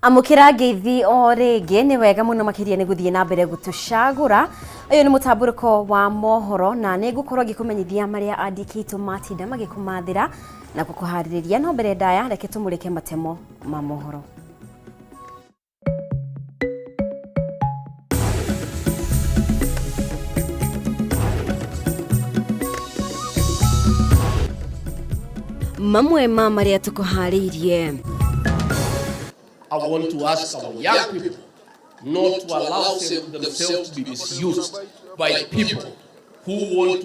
Amukira ngeithi o ringi ni wega muno makiria ni guthie na mbere gutucagura. Uyu ni Mutamburuko wa Mohoro na ni gukorwo ngikumenyithia maria andiki matinda magikumathira na gukuhaririria no mbere ndaya reke tumurike matemo ma mohoro. Mamwe ma maria tukuharirie. I want to ask our young people not to allow themselves to be misused by people who want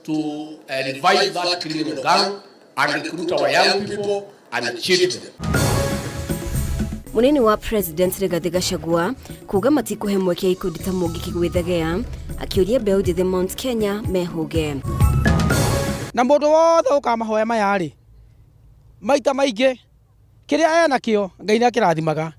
to revive that criminal gang and recruit our young people and cheat them. Munini wa President Rigathi Gachagua kuga matikuhe mweke ikundi ta Mugi kigwithagea akiuria mbeũ njĩthĩ Mount Kenya mehuge. Na mũndũ wothe ukamahoya mayari maita maingĩ kiria ena kio Ngai nĩ akĩrathimaga.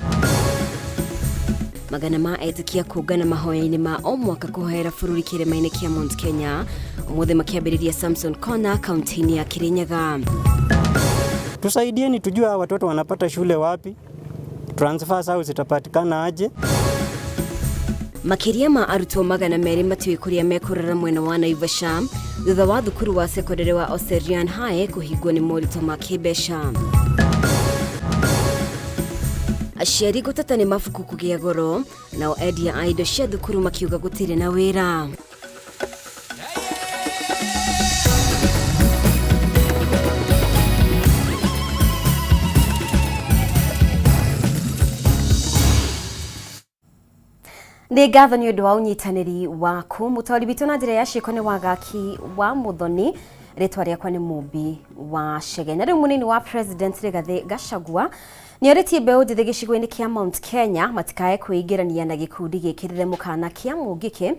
Magana ma etĩkia kũngana mahoya-inĩ ma o mwaka kũhoera bũrũri kĩrĩma-inĩ kĩa Mount Kenya ũmũthĩ makĩambĩrĩria Samson Corner kaunti-inĩ ya Kirinyaga. Tusaidieni tujue watoto wanapata shule wapi, transfer zao zitapatikana aje. Makiria ma arutwo magana merĩ matiũĩ kũrĩa mekurara mwena wa Naivasha thutha wa thukuru wa secondary wa Oserian High kũhingwo nĩ moritũ ma kĩmbeca. Aciari gũteta nĩ mabuku kũgĩa goro nao endia a indo cia thukuru makiuga gũtirĩ na wĩra. Nĩ ngatho nĩ ũndũ wa ũnyitanĩri waku. Mũtwari witũ na njĩra ya ciĩko nĩ Wagaki wa Muthoni, rĩtwa rĩakwa nĩ Mũmbi wa Chege. Na rĩu mũnini wa President Rigathi Gachagua nĩ orĩtie mbeũ njĩthĩ gĩcigo-inĩ kĩa Mount Kenya matikae kwĩingĩrania na gĩkundi gĩkĩrĩre mũkana kĩa Mũngĩkĩ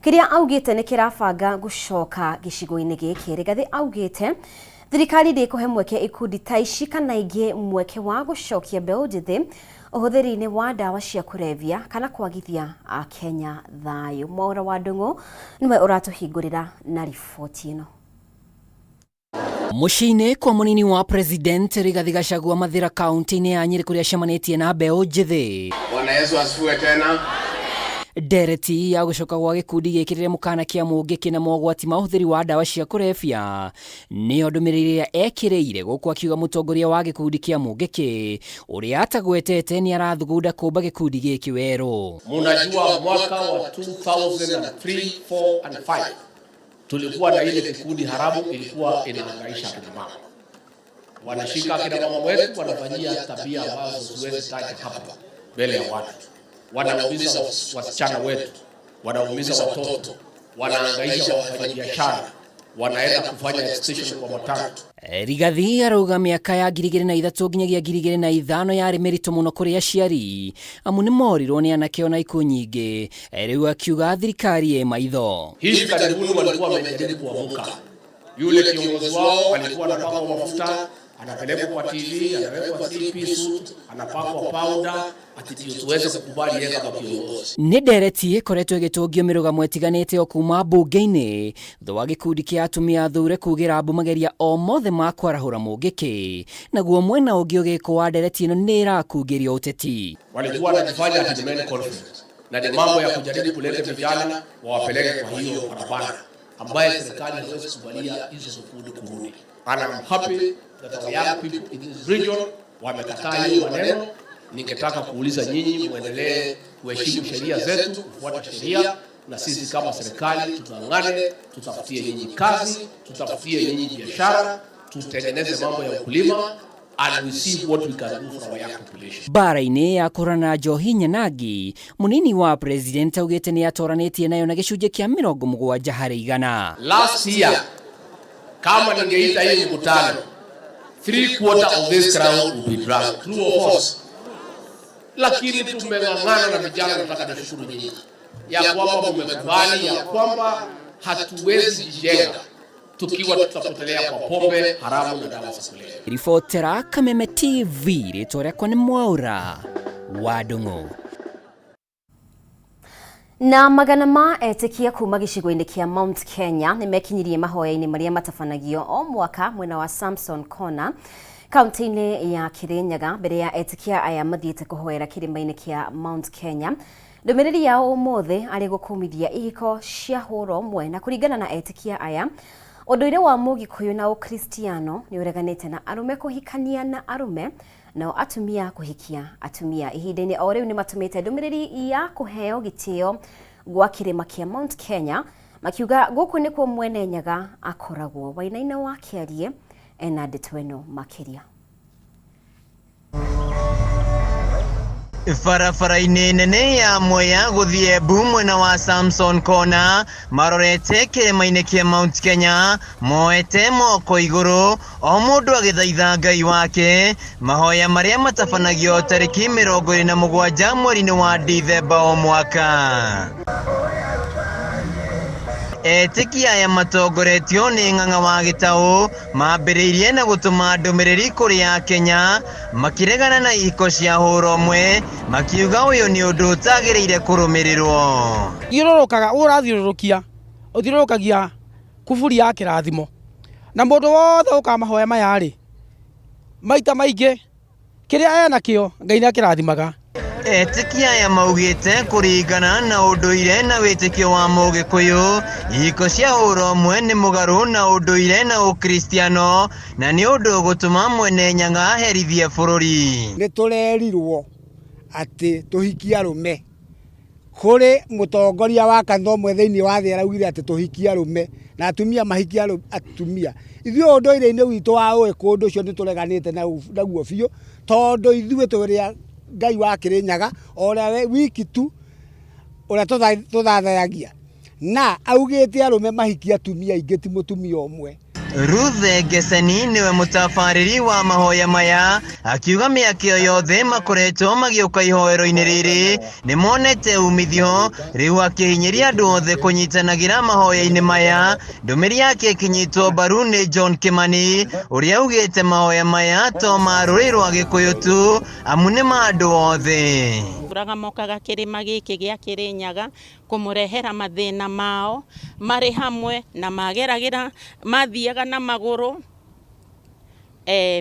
kĩrĩa augĩte nĩ kĩrabanga gũcoka gĩcigo-inĩ gĩkĩ. Rigathi augĩte thirikari ndĩkũhe mweke ikundi ta ici kana ingĩ mweke wa gũcokia mbeũ njĩthĩ ũhũthĩri-inĩ wa ndawa cia kũrebia kana kwagithia Kenya thayũ. Mwaura wa Ndung'u nĩwe ũratũhingũrĩra na riboti ĩno. Muciine kwa munini wa President Rigathi Gachagua Mathira kaunti-inĩ ya Nyeri kũrĩa acemanĩtie na mbeũ njĩthĩ. Bwana Yesu asifiwe tena. Ndereti ya gũcoka gwa gĩkundi gĩkĩrĩre mũkana kĩa Mũngĩkĩ na mogwati ma ũhũthĩri wa ndawa cia kũrebia nĩyo ndũmĩrĩri ĩrĩa ekĩrĩire gũkũ akiuga mũtongoria wa gĩkundi kĩa Mũngĩkĩ ũrĩa atagwetete nĩ arathugunda kũmba gĩkundi gĩkĩ werũ. Munajua mwaka wa 2003, 4 and 5 tulikuwa na ile kikundi haramu ilikuwa inahangaisha kina mama. Wanashika kina mama wetu wanafanyia tabia ambazo siwezi taja hapa mbele ya watu. Wanaumiza wasichana wetu, wanaumiza watoto, wanahangaisha wafanyabiashara, wanaenda kufanya extension kwa matatu. Rigathi arauga mĩaka ya 2003 nginyagia 2005 yarĩ mĩritũ mũno kũrĩ aciari amu nĩ morirwo nĩ anake ona ikuũ nyingĩ. Rĩu akiuga thirikari ĩ maitho. Hivi karibuni walikuwa wamejaribu kuamka. Yule kiongozi wao alikuwa anapakwa mafuta, anapelekwa kwa TV, anawekwa CP suit, anapakwa powder, ati tuweze kukubali yeye kama kiongozi. Nĩ ndereti ĩkoretwo ĩgĩtũngio mĩrũgamo ĩtiganĩte o kuma mbunge-inĩ thutha wa gĩkundi kĩa atumia athure kugĩra mbu mageria o mothe ma kwarahũra Mũngĩkĩ, naguo mwena ũngĩ ũgĩkwo wa ndereti ĩno nĩ ĩrakungĩrio ũteti. Walikuwa wanajifanya ati men conference na ni mambo ya kujaribu kuleta vijana wawapeleke kwa hiyo barabara ambaye serikali haiwezi kukubalia hizo vikundi kurudi. And I'm happy that our young people in this region wamekataa hiyo maneno. Ningetaka kuuliza nyinyi muendelee kuheshimu sheria zetu, kufuata sheria, na sisi kama serikali tutangane, tutafutie nyinyi kazi, tutafutie nyinyi biashara, tutengeneze mambo ya ukulima and we see what we can do for our young population. Bara-inĩ ya kũrana njohi Nyanagi munini wa President augĩte nĩ atoranĩtie nayo na gĩcunjĩ kĩa 70%. Last year kama ningeita hii mkutano 3/4 of this crowd will be drunk, true or false? Lakini tumeng'ang'ana na vijana. Nataka nishukuru nyinyi ya kwamba mmekubali ya kwamba hatuwezi jijenga tukiwa tutapotelea kwa pombe haramu na dawa za kulevya. Ribotera Kameme TV, rĩtwa rĩakwa nĩ Mwaura wa Ndung'u. Na magana ma etikia kuma gicigo-ini kia Mount Kenya ni mekinyirie mahoya-ini maria matabanagio o mwaka mwena wa Samson Kona kaunti-ini ya Kirinyaga mbere ya etikia aya mathiete kuhoera kirima-ini kia Mount Kenya. Ndumiriri yao umuthi ari gukumithia ihiko cia huro mwe na kuringana na etikia aya unduire wa Mugikuyu na Ukristiano ni ureganite na arume kuhikania na arume na atumia kuhikia atumia. Ihinda-ini o riu ni matumite ndumiriri ya kuheo gitio gwa kirima kia Mount Kenya makiuga guku nikuo mwene Nyaga akoragwo. Wainaina wa Kiarie ena ndeto eno makiria. Barabara-inĩ nene ya Mwea gũthiĩ Embu mwena wa Samson Kona marorete kĩrĩma-inĩ kĩa Mount Kenya moete moko igũrũ o mũndũ agĩthaitha Ngai wake mahoya marĩa matabanagio tarĩki 27 mweri-inĩ wa Dithemba o mwaka. Etikia aya matongoretio nĩ Ng'ang'a wa Gĩtaũ mambĩrĩirie na gũtũma ndũmĩrĩri kũrĩ Akenya makiregana na ihiko cia hũromwe makiuga ũyũ nĩ ũndũ ũtagĩrĩire kũrũmĩrĩrwo. Thiũrũrũkaga ũrathiũrũrũkia ũthiũrũrũkagia kuburi ya kĩrathimo na mũndũ wothe ũkamahoya maya rĩ maita maingĩ kĩrĩa ena kĩo Ngai nĩ akĩrathimaga. Etikia aya maugĩte kũringana na ũndũire na wĩtĩkio wa Mũgĩkũyũ ihiko cia ũrũmwe nĩ mũgarũ na ũndũire na Ũkristiano na nĩ ũndũ gũtũma mwene Nyaga aherithie bũrũri. Nĩ tũrerirwo atĩ tũhikie arũme kũrĩ mũtongoria wa kanitha ũmwe thĩinĩ wa thĩ araugire atĩ tũhikie arũme na atumia mahikie atumia. Ithuĩ ũndũire-inĩ witũ wa ũndũ ũcio nĩ tũreganĩte naguo biũ tondũ ithuĩ tũrĩa Ngai wa Kirinyaga ũrĩa wiki tu ũrĩa tũthathayagia na augĩte arũme mahikie atumia aingĩ ti mũtumia ũmwe. Ruth Geseni niwe mũtabarĩri wa mahoya maya akiuga mĩaka ĩyo yothe makoretwo magĩũka ihoero-inĩ rĩrĩ nĩ monete umithio rĩu akĩhinyĩria andũ othe kũnyitanagĩra mahoya-inĩ maya. Ndũmĩrĩri yake ĩkinyitwo mbaru nĩ John Kimani ũrĩa augĩte mahoya maya to ma rũrĩrĩ rwa Gĩkũyũ tu amu nĩ ma andũ othe. Mburaga mokaga kĩrĩma gĩkĩ gĩa Kirinyaga kumurehera mathĩna mao marĩ hamwe na mageragĩra mathiaga na magũrũ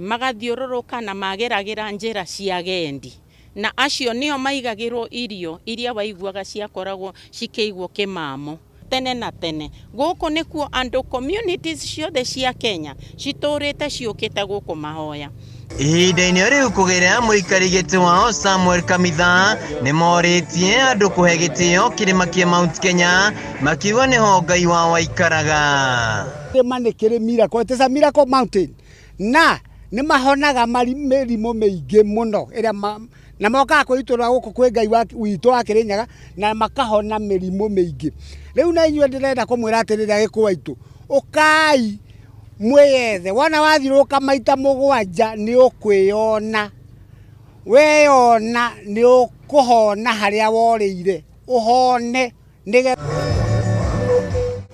magathiũrũrũka na mageragĩra njĩra cia gendi na acio nĩo maigagĩrwo irio iria waiguaga ciakoragwo cikĩigwo kĩmamo tene na tene. Gũkũ nĩkuo andũ communities ciothe cia Kenya citũrĩte ciũkĩte gũkũ mahoya. Ihinda-inĩ rĩu kũgerera mũikari gĩtĩ wao Samuel Kamitha nĩ morĩtie andũ kũhe gĩtĩo kĩrĩma kĩa Mount Kenya makiuga nĩho Ngai wao aikaraga. Kĩrĩma nĩ kĩrĩ miracle, it is a miracle mountain na nĩ mahonaga mĩrimũ mĩingĩ mũno ĩrĩa na mokaga kwĩitũra gũkũ kwĩ Ngai witũ wa Kirinyaga na makahona mĩrimũ mĩingĩ. Rĩu na inyuĩ ndĩrenda kũmwĩra atĩrĩrĩa gĩkũ waitũ ũkai mweyethe wana wathiũrũka maita 7 nĩ ũkwĩona weyona nĩ ũkũhona harĩa worĩire ũhone nĩgetha.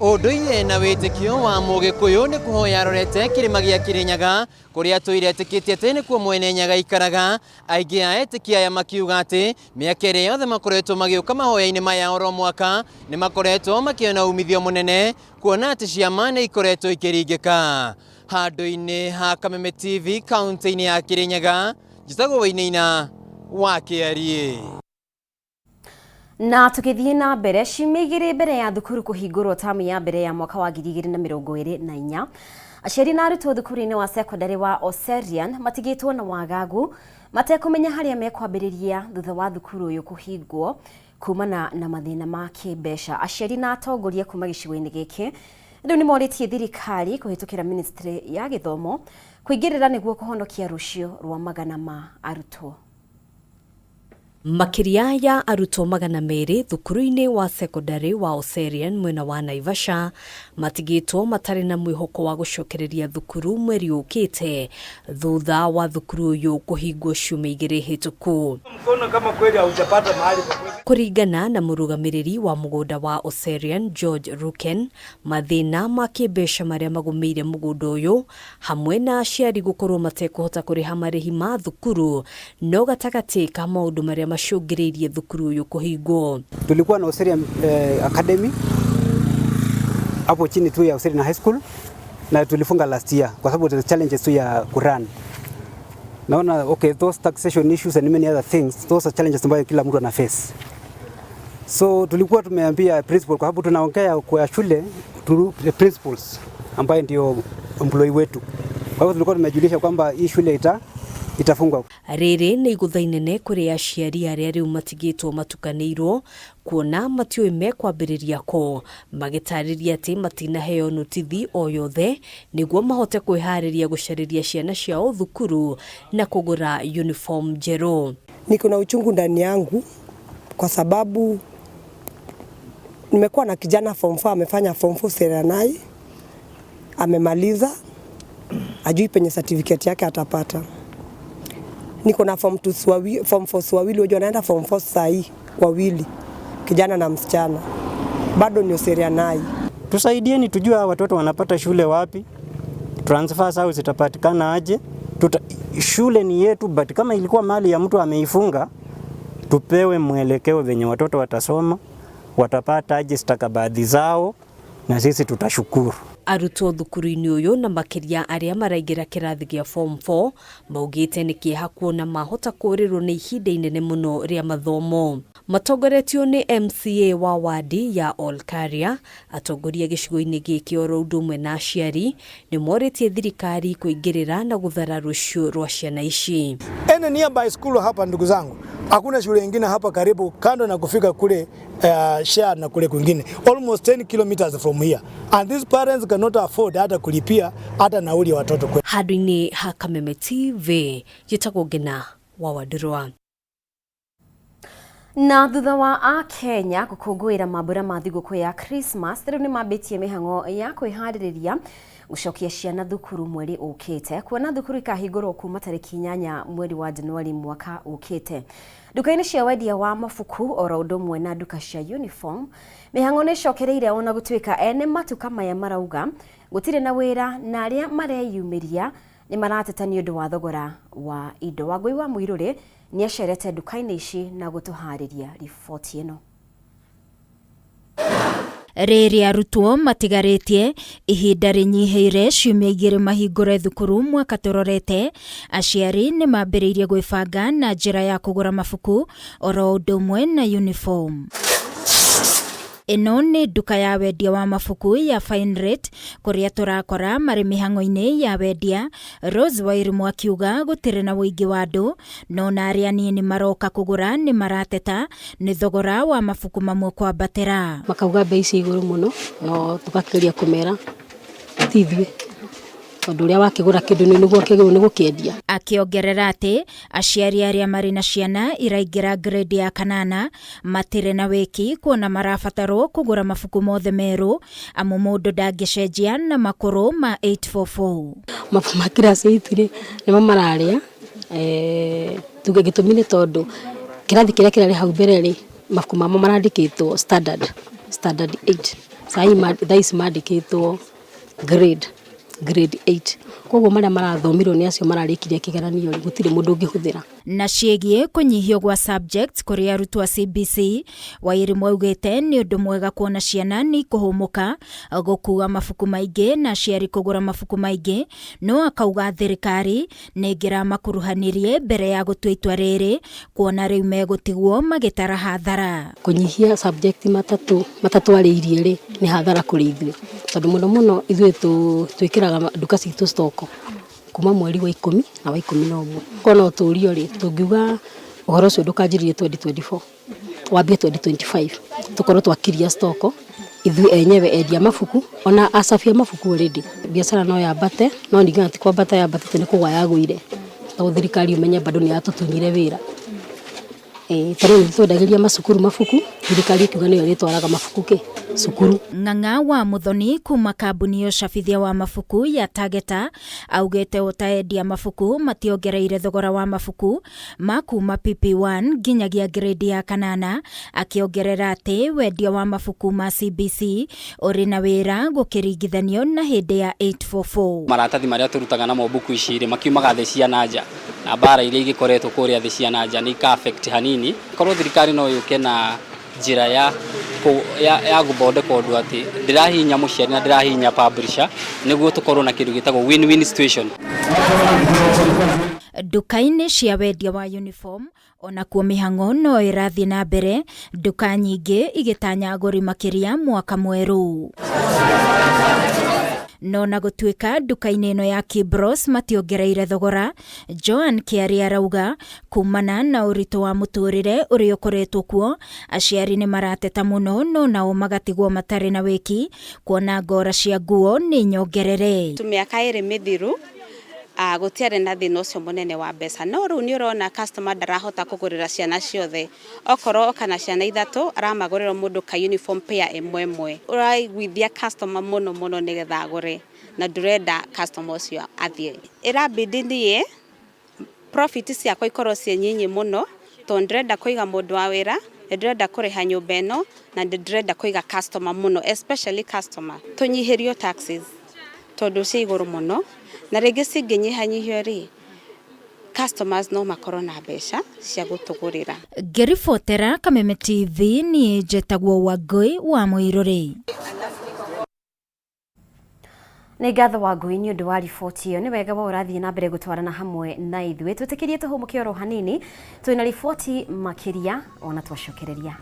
Ũndũire na wĩtĩkio wa Mũgĩkũyũ nĩ kũhoya arorete kĩrĩma gĩa Kirinyaga kũrĩa tũiretĩkĩtie atĩ nĩkuo mwene Nyaga aikaraga. Aingĩ a etĩkia aya makiuga atĩ mĩaka ĩrĩa yothe makoretwo magĩũka mahoya-inĩ maya oro mwaka nĩ makoretwo makĩona umithio mũnene kuona atĩ ciama nĩ ikoretwo ikĩringĩka. Handũ-inĩ ha Kameme TV kaunti-inĩ ya Kirinyaga njĩtagwo Wainaina wa Kiarie. Na tukithie na mbere ciumia igĩrĩ mbere ya thukuru kũhingũrwo tamu ya mbere ya mwaka wa 2024 aciari na arutwo thukuru-inĩ wa secondary wa Oserian matigĩtwo na wagagu matekũmenya harĩa mekwambĩrĩria thutha wa thukuru ũyũ kũhingwo kumana na mathĩna ma kĩmbeca. Aciari na atongoria kuma gĩcigo-inĩ gĩkĩ rĩu nĩ morĩtie thirikari kũhĩtũkĩra ministry ya gĩthomo kũingĩrĩra nĩguo kũhonokia rũciũ rwa magana ma arutwo. Makiria ya arutwo 200 thukuru-inĩ wa secondary wa Oserian mwena wa Naivasha matigĩtwo matarĩ na mwĩhoko wa gũcokereria thukuru mweri ũkĩte thutha wa thukuru ũyũ kũhingwo ciumia 2 hĩtũku. Kũringana na mũrũgamĩrĩri wa mũgũnda wa Oserian George Ruken, mathĩna ma kĩmbeca marĩa magũmĩire mũgũnda ũyũ hamwe na aciari gũkorwo matekũhota kũrĩha marĩhi ma thukuru no gatagatĩ ka maũndũ marĩa macũngĩrĩirie thukuru ũyũ kũhingwo. Tulikuwa na Oserian Academy hapo chini tu ya Oserian High School na tulifunga last year kwa sababu the challenges tu ya kurun. Naona okay, those taxation issues and many other things, those are challenges ambayo kila mtu ana face. So tulikuwa tumeambia principal kwa sababu tunaongea kwa shule the principals ambaye ndio employee wetu. Kwa hivyo tulikuwa tumejulisha kwamba hii shule itafungwa. Rĩrĩ nĩ igũtha inene kũrĩ aciari arĩa rĩu matigĩtwo matukanĩirwo kuona matiũĩ mekwambĩrĩria ko, magĩtarĩria atĩ matinaheo notithi o yothe nĩguo mahote kwĩharĩria gũcarĩria ciana ciao thukuru na kũgũra uniform njerũ. Niko na uchungu ndani yangu kwa sababu nimekuwa na kijana form 4 amefanya form 4 Serenai, amemaliza, ajui penye certificate yake atapata. Niko na form 4 wawili wajua naenda form 4 sahi wawili, kijana na msichana, bado ni Serenai. Tusaidieni tujue watoto wanapata shule wapi, transfers au zitapatikana aje. Shule ni yetu, but kama ilikuwa mali ya mtu ameifunga, tupewe mwelekeo venye watoto watasoma, watapata aje stakabadhi zao, na sisi tutashukuru. Arutwo thukuru-inĩ ũyũ na makĩria arĩa maraingĩra kĩrathi gĩa form 4 maugĩte nĩ kĩeha kuona mahota kũũrĩrwo nĩ ihinda inene mũno rĩa mathomo. Matongoretio nĩ MCA wa wadi ya Olkaria, atongoria gĩcigo-inĩ gĩkĩ oro ũndũ ũmwe na aciari nĩ morĩtie thirikari kũingĩrĩra na gũthara rũciũ rwa ciana ici. Any nearby school hapa ndugu zangu, hakuna shule nyingine hapa karibu kando na kufika kule share na kule kwingine, almost 10 kilometers from here, and these parents cannot afford hata kulipia hata nauli ya watoto kwetu. Handũ-inĩ ha Kameme TV, jitagwo Ngina wa Wadurwa. Na thutha wa Akenya gũkũngũĩra mambura ma thigũkũ ya Christmas, rĩu nĩ mambĩtie mĩhang'o ya kwĩharĩrĩria gũcokia ciana thukuru mweri ũkĩte, kuona thukuru ikahingũrwo kuma tarĩki 8 mweri wa Januari mwaka ũkĩte. Duka-inĩ cia wendia wa mabuku oro ũndũ ũmwe na duka cia uniform, mĩhang'o nĩ cokereire ona gũtuĩka ene matuka maya marauga gũtirĩ na wĩra na arĩa mareyumĩria nĩ marateta nĩ ũndũ wa thogora wa indo. Wangui wa Mũirũrĩ nĩ acerete duka-inĩ ici na gũtũharĩria riboti ĩno. Rĩrĩ arutwo matigarĩtie ihinda rĩnyihĩire ciumia 2 mahingũre thukuru mwaka tũrorete, aciari nĩ mambĩrĩirie gwĩbanga na njĩra ya kũgũra mabuku oro ũndũ ũmwe na uniform. Ĩno nĩ duka ya wendia wa mabuku ya Fine Rate kũrĩa tũrakora marĩ mĩhang'o-inĩ ya wendia. Rose Wairimũ akiuga gũtirĩ na wũingĩ wa andũ, no na arĩa anini maroka kũgũra nĩ marateta nĩ thogora wa mabuku mamwe kwambatĩra. Makauga bei ci igũrũ mũno, no tũgakĩria kũmera tithiĩ tondũ ũrĩa wakĩgũra kĩndũ nĩguo kĩgũrũ nĩ gũkĩendia. Akĩongerera atĩ aciari arĩa marĩ na ciana iraingĩra grade ya 8 matirĩ na wĩki kuona marabatarwo kũgũra mabuku mothe merũ, amu mũndũ ndangĩcenjia na makũrũ ma 844. Mabuku ma kirasi 8 nĩmo mararĩa, tuge gĩtũmi nĩ tondũ kĩrathi kĩrĩa kĩrarĩ hau mbere rĩ, mabuku mamo marandĩkĩtwo standard 8, thaa ici mandĩkĩtwo grade 8. Koguo marĩa marathomirwo nĩ acio mararĩkirie kĩgeranio gũtirĩ mũndũ ũngĩhũthĩra. Na ciĩgiĩ kũnyihio gwa subject kũrĩ arutwo a CBC, Wairimũ augĩte nĩ ũndũ mwega kuona ciana nĩ kũhũmũka gũkua mabuku maingĩ na aciari kũgũra mabuku maingĩ, no akauga thirikari nĩ ĩngĩramakuruhanirie mbere ya gũtua itua rĩrĩ kuona rĩu megũtigwo magĩtara hathara. Kũnyihia subject matatũ arĩirie rĩ nĩ hathara kũrĩ ithuĩ, tondũ mũno ithuĩ twĩkĩraga duka citũ stoko kuma mweri wa 10 na wa 11. Kono ũtũrio rĩ tũngiuga ũhoro ũcio ndũkanjĩrĩrie 2024 wambie 2025 tũkorwo twakiria stoko ithuĩ enyewe endia mabuku ona acabia mabuku already. Biacara no yambate, no ningĩ ati kwambata yambatĩte nĩ kũgwa yagũire, tondũ thirikari ũmenye bado nĩ yatũtunyire wĩra. Tarĩu twendagĩria macukuru mabuku, thirikari ikiuga nĩyo ĩtwaraga mabuku cukuru. Ng'ang'a wa Muthoni kuma kambuni ya ũcabithia wa mabuku ya Targeta augete utaendia mabuku mationgereire thogora wa mabuku ma kuma PP1 nginyagia grade ya 8, akiongerera ati wendia wa mabuku ma CBC uri na wira gukiringithanio na hindi ya 844. Maratathi maria turutaga na mabuku ici makiumaga thĩ cia nanja na bara iria igikoretwo kuria thĩ cia nanja ni ka affect hanini korwo thirikari no yuke na njira ya guthondeka undu ati ndirahinya muciari na ndirahinya publisher niguo tukorwo na kindu gitagwo win-win situation. Duka-inĩ cia wendia wa uniform ona kuo mĩhang'o no ĩrathiĩ na mbere, duka nyingĩ igĩtanya agũri makĩria mwaka mwerũ. No na gũtuĩka duka-inĩ ĩno ya Kibros mationgereire thogora, Joan Kĩarĩ arauga kumana na ũritũ wa mũtũrĩre ũrĩa ũkoretwo kuo, aciari nĩ marateta mũno no nao magatigwo matarĩ na wĩki kuona ngora cia nguo nĩ nyongerere. Mĩaka ĩrĩ mĩthiru gutiare na thina ucio munene wa mbeca, no riu ni urona customer ndarahota kugurira ciana ciothe, okorwo kana ciana ithatu aramagurira mundu ka uniform pair imwe uraiguithia customer muno nigetha agure na ndurenda customer ucio athie. Irabidi nie profit ciakwa ikorwo cie nyinyi muno to ndrenda kuiga mundu wa wira, ndrenda kuriha nyumba ino na ndrenda kuiga customer muno, especially customer tunyihirio taxes tondu cia iguru muno na rĩngĩ cingĩnyihanyihio rĩ customers no makorwo na mbeca cia gũtũgũrĩra. Ngĩribotera Kameme TV niĩ njĩtagwo Wangui wa Mũirũrĩ. Nĩ ngatho Wangui nĩ ũndũ wa riboti ĩyo. Nĩ wega wa ũrathiĩ na mbere gũtwarana hamwe na ithuĩ. Twĩtĩkĩrie tũhũmũke oro hanini twĩna riboti makĩria ona twacokereria.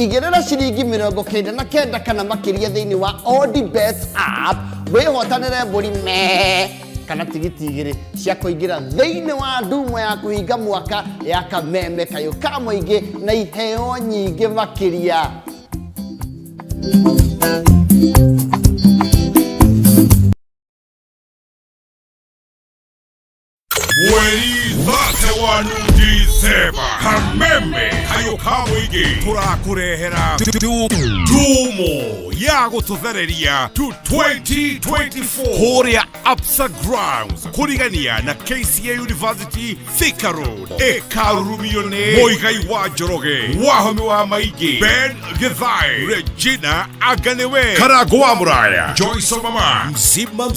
Igerera ciringi 99 kana makiria thiini wa ODBet app wihotanire mburi kana tigiti igiri cia kuingira thiini wa ndumo ya kuhinga mwaka ya Kameme kayo ka muingi na iheo nyingi makiria. Mweri 31 Disemba Kameme kayo ka muingi turakurehera ndumo ya gututhereria to 2024 kuria Absa Grounds kurigania na KCA University Thika Road ekarumione Moigai wa Njoroge Wahome wa Maigi Ben Githai Regina Aganewe Karago wa Muraya Joyce Mama Mzima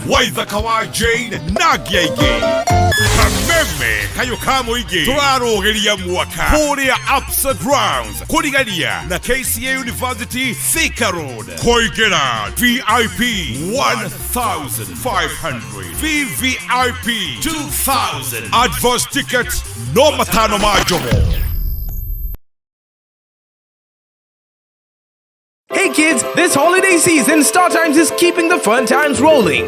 Waithaka wa Jane Nagiaige. Kameme kayo ka muingi turarogeria mwaka kuria Absa Grounds kurigania na KCA University Thika Road. Koigera VIP 1,500, VVIP 2,000. Advance tickets no matano majomo. Hey kids, this holiday season, Star Times is keeping the fun times rolling.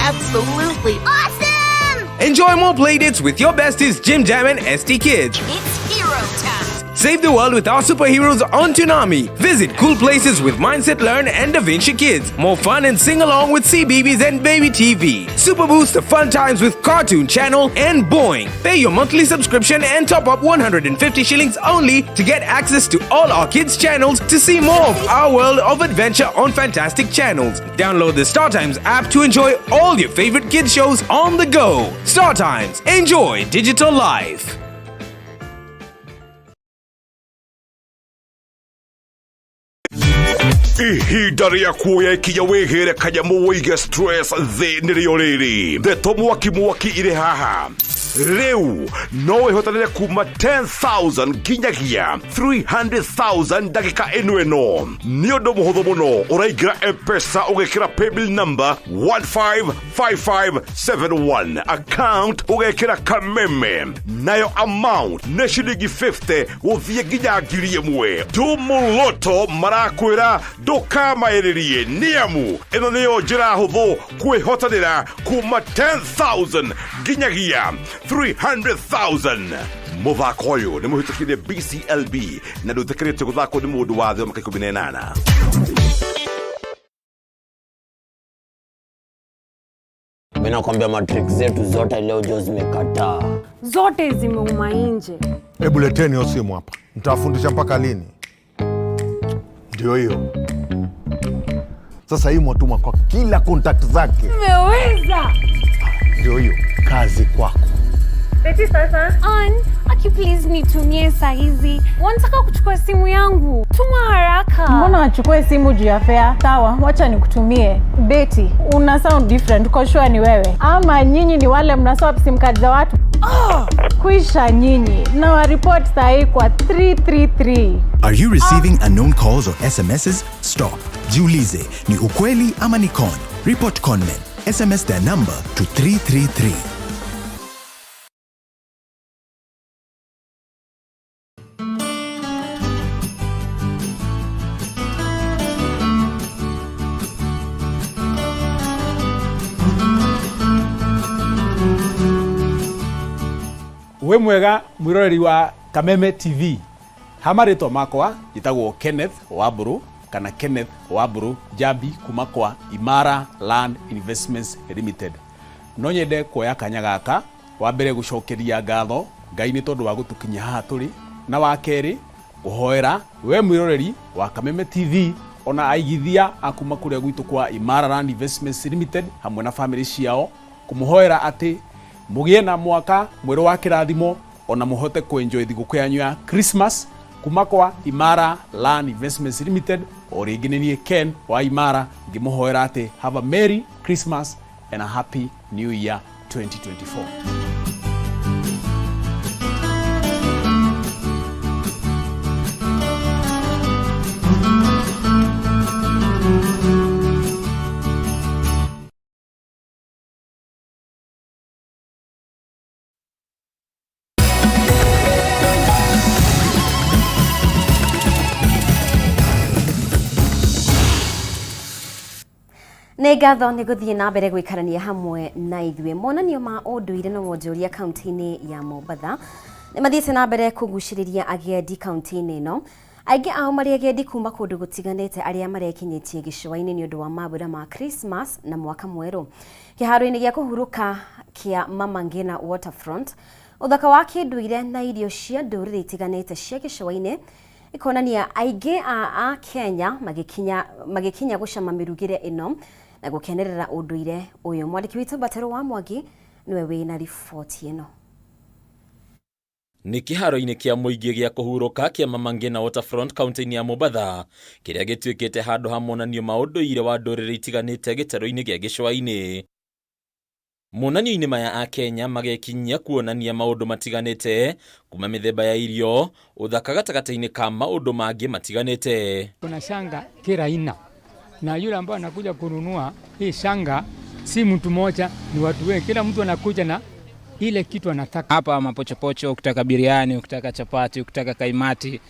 Absolutely awesome! Enjoy more playdates with your besties Jim Jam and ST Kids. It's hero time! Save the world with our superheroes on Toonami. Visit cool places with Mindset Learn and Da Vinci Kids. More fun and sing along with CBeebies and Baby TV. Super boost the fun times with Cartoon Channel and Boing. Pay your monthly subscription and top up 150 shillings only to get access to all our kids' channels to see more of our world of adventure on fantastic channels. Download the Star Times app to enjoy all your favorite kids shows on the go. Star Times. Enjoy digital life. Ihinda rĩa kuoya ikinya wĩgĩre kanyamu wĩige stress thĩ nĩrĩo rĩrĩ. Ndeto mwaki irĩ haha. Reu no ihotanire kuma 10,000 nginyagia 300,000 ndagika eno. Ni undu muhuthu muno uraingira M-Pesa ugekira paybill number 155571 account ugekira Kameme nayo amount ne shilingi 50 uthie nginya 1,000. Tumuloto marakwira ndukamairirie niamu ino niyo njira huthu kwihotanira kuma 10,000 nginyagia 300,000. Muthako uyu ni muhitukirie BCLB na nduthikirite guthako ni mundu wa thio maka 18. Mimi nakwambia matrix zetu zote leo jo zimekataa. Zote zimeuma nje. Hebu leteni hiyo simu hapa. Nitawafundisha mpaka lini? Ndio hiyo. Sasa hii mwatuma kwa kila contact zake. Umeweza. Ndio hiyo. Kazi kwako. Eti sasa? Aki please nitumie saa hizi. Wanataka kuchukua simu yangu. Tuma haraka. Mbona achukue simu juu ya fare? Sawa, wacha nikutumie. Betty, una sound different. Uko sure ni wewe? Ama nyinyi ni wale mnaswap sim card za watu? Kuisha nyinyi. Na wa report saa hii kwa 333. Are you receiving unknown calls or SMSs? Stop. Jiulize, ni ukweli ama ni con? Report conmen. SMS their number to 333. We mwega mwiroreri wa Kameme TV. Hamarito makwa jitagwo Kenneth Wamburu kana Kenneth Wamburu Jambi kuma kwa Imara Land Investments Limited. No nyende kuoya kanya gaka wa mbere gucokeria ngatho Ngai ni tondu wa gutukinya haha turi, na wa keri guhoera we mwiroreri wa Kameme TV ona aigithia akuma kuria gwitu kwa Imara Land Investments Limited hamwe na family ciao kumuhoera ati mugie na mwaka mweru wa kirathimo ona muhote kuenjoy thiguku yanyu ya Christmas kuma kwa Imara Land Investments Limited. Originally Ken wa Imara ngimuhoera ati have a Merry Christmas and a Happy New Year 2024. Nĩ ngatho nĩ gũthiĩ na mbere gũikarania hamwe na ithuĩ. Monanio ma ũndũire na wonjoria kaunti-inĩ ya Mombatha nĩ mathiĩte na mbere kũgucĩrĩria agendi kaunti-inĩ ĩno. Aingĩ ao marĩ agendi kuma kũndũ gũtiganĩte arĩa marekinyĩtie gĩcũa-inĩ nĩ ũndũ wa mambura ma Christmas na mwaka mwerũ. Kĩharo-inĩ gĩa kũhurũka kĩa Mama Ngina Waterfront, ũthaka wa kĩndũire na irio cia ndũrĩrĩ itiganĩte cia gĩcũa-inĩ ikonania aingĩ a Kenya magĩkinya gũcama mĩrugĩre ĩno na gukenerera unduire uyu. Mwandiki witu Batero wa Mwangi niwe wina riboti ino. Ni kiharo-ini kia muingi gia kuhuruka kia Mama Ngina Waterfront kaunti-ini ya Mombatha kiria gituikite handu ha monanio ma unduire wa ndurĩrĩ itiganĩte gĩtaro-ini gia gĩcũa-inĩ. Monanio-ini maya a Kenya magekinyia kuonania maundu matiganĩte kuma mĩthemba ya irio, uthaka gatagata-ini ka maundu mangĩ matiganĩte. Kuna shanga kila aina, na yule ambaye anakuja kununua hii shanga si mtu mmoja, ni watu wengi. Kila mtu anakuja na ile kitu anataka. Hapa mapochopocho, ukitaka biriani, ukitaka chapati, ukitaka kaimati.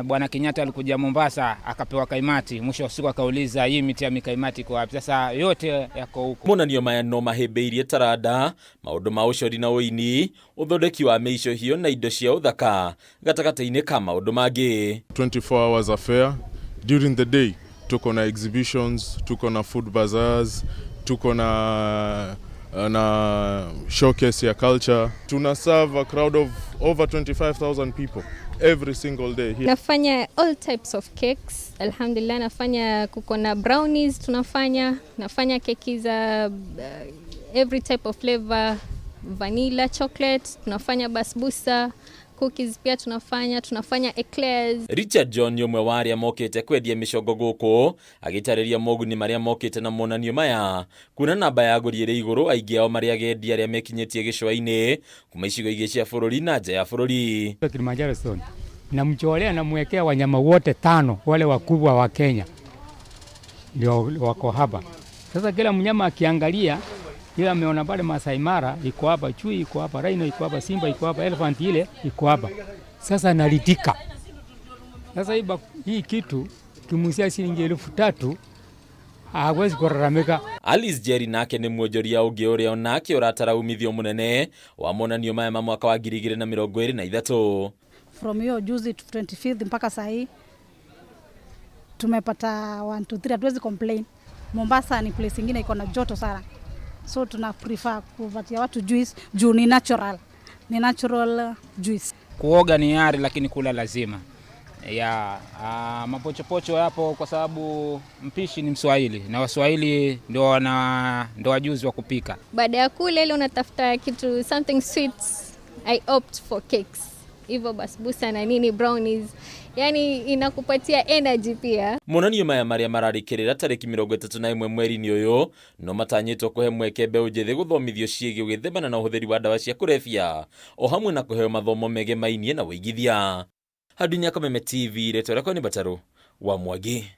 Bwana Kenyatta alikuja Mombasa akapewa kaimati, mwisho wa siku akauliza hii miti ya mikaimati kwa wapi? Sasa yote yako huko. Monanio maya no mahĩmbĩirie taranda, maundu ma ucori na uini, uthondeki wa mĩico hiyo na indo cia uthaka gatagata-inĩ ka maundu mangĩ. 24 hours affair. During the day tuko na exhibitions, tuko na food bazaars, tuko na showcase ya culture. Tuna serve a crowd of over 25,000 people every single day here. Nafanya all types of cakes. Alhamdulillah, nafanya kuko na brownies, nafanya keki za every type of flavor, vanilla, chocolate, tunafanya basbusa, cookies pia tunafanya eclairs. Richard John yomwe wa aria mokite kwendia micongo guku agitariria moguni maria mokite na monanio maya kuna namba ya aguri iri iguru aingi ao maria agendi aria mekinyetie gicwa-ini kuma icigo ingi cia bururi na nja ya bururi. Kilimanjaro Zone namcholea na mwekea wanyama wote 5 wale wakubwa wa Kenya ndio wako hapa. Sasa kila mnyama akiangalia ila ameona pale Masai Mara iko hapa, chui iko hapa, rhino iko hapa, simba iko hapa, elephant ile iko hapa. Sasa analitika. Sasa hii kitu kimusia shilingi 3,000 hawezi kuraramika. Alice Jerry nake ni mwonjoria ungi uria onake uratara umithio munene wa monanio maya ma mwaka wa 2023. From hiyo juzi to 25th mpaka saa hii tumepata 1 2 3, hatuwezi complain. Mombasa ni place nyingine iko na joto sana, so tuna prefer kupatia watu juice juu ni natural juice. Kuoga ni yari lakini kula lazima. Mapochopocho yapo kwa sababu mpishi ni Mswahili na Waswahili ndio wajuzi wa kupika. Baada ya kula ile unatafuta kitu something sweet, I opt for cakes. Hivyo basbusa na nini, brownies, yani inakupatia energy pia. Monanio maya maria mararikirira tariki 31 mweri-ini uyu no matanyitwo kuhe mweke mbeũ njithi guthomithio ciĩgiĩ gwĩthemana na ũhũthĩri wa ndawa cia kũrebia o hamwe na kũheo mathomo megemainie na wĩigithia. Hadunya Kameme TV reto rako ni Bataru wa Mwangi.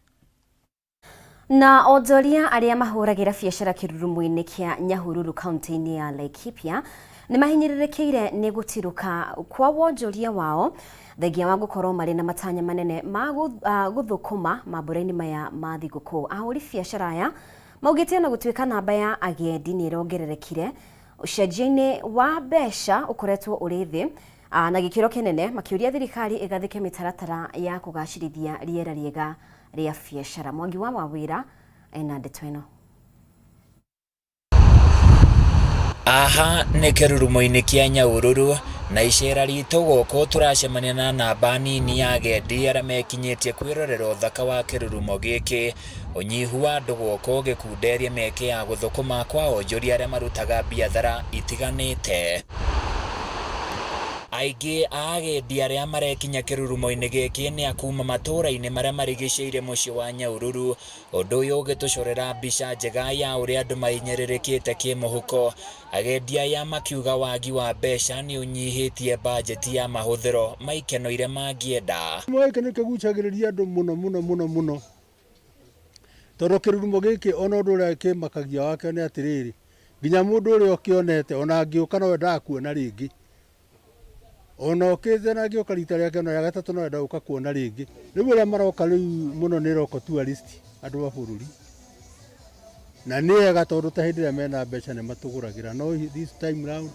Na onjoria aria mahũragĩra biacara kĩrurumo-inĩ kĩa Nyahururu kaunti-inĩ ya Laikipia nĩ mahinyĩrĩrĩkĩire nĩ gũtirũka kwa wonjoria wao thengia wa gũkorwo marĩ na matanya manene ma gũthũkũma mambũra-inĩ maya ma thigũkũ. Ahũri biacara aya maugĩte na gũtuĩka namba ya agendi nĩ ĩrongererekire, ũcenjia-inĩ wa mbeca ũkoretwo ũrĩ thĩ na gĩkĩro kĩnene, makĩũria thirikari ĩgathĩke mĩtaratara ya kũgacĩrithia rĩera rĩega rĩa biacara. Mwangi wa Wawĩra ena ndeto ĩno. Aha nĩ kĩrurumo-inĩ kĩa Nyahururu na icera ritũ gũkũ turacemania na namba nini ya agendi arĩa mekinyĩtie kwĩrorera ũthaka wa kĩrurumo gĩkĩ. Ũnyihu wa andũ gũkũ gĩkunderia mĩeke ya gũthũkũma kwa onjoria arĩa marutaga biathara itiganĩte. Aingĩ a agendi arĩa marekinya kĩrurumo-inĩ gĩkĩ nĩ akuma matũra-inĩ marĩa marigicĩirie mũciĩ wa Nyahururu. Ũndũ ũyũ ũgĩtũcorera mbica njega ya ũrĩa andũ mahinyĩrĩrĩkĩte kĩmũhuko. Agendi aya makiuga wagi wa mbeca nĩ ũnyihĩtie bajeti ya mahũthĩro ma ikeno iria mangĩenda. Gĩkĩ nĩ kĩgucagĩrĩria andũ mũno tondũ kĩrurumo gĩkĩ ona ũndũ ũrĩa kĩmakagia wake nĩ atĩrĩrĩ, nginya mũndũ ũrĩa ũkĩonete ona angĩũka no endaga kuona rĩngĩ, ona ũkĩte na angĩũka rita rĩake ona rĩa gatatũ no endaga gũka kuona rĩngĩ. Rĩu ũrĩa maroka rĩu mũno nĩ roko tourist andũ a bũrũri, na nĩ ega tondũ ta hĩndĩ ĩrĩa mena mbeca nĩ matũgũragĩra, no this time round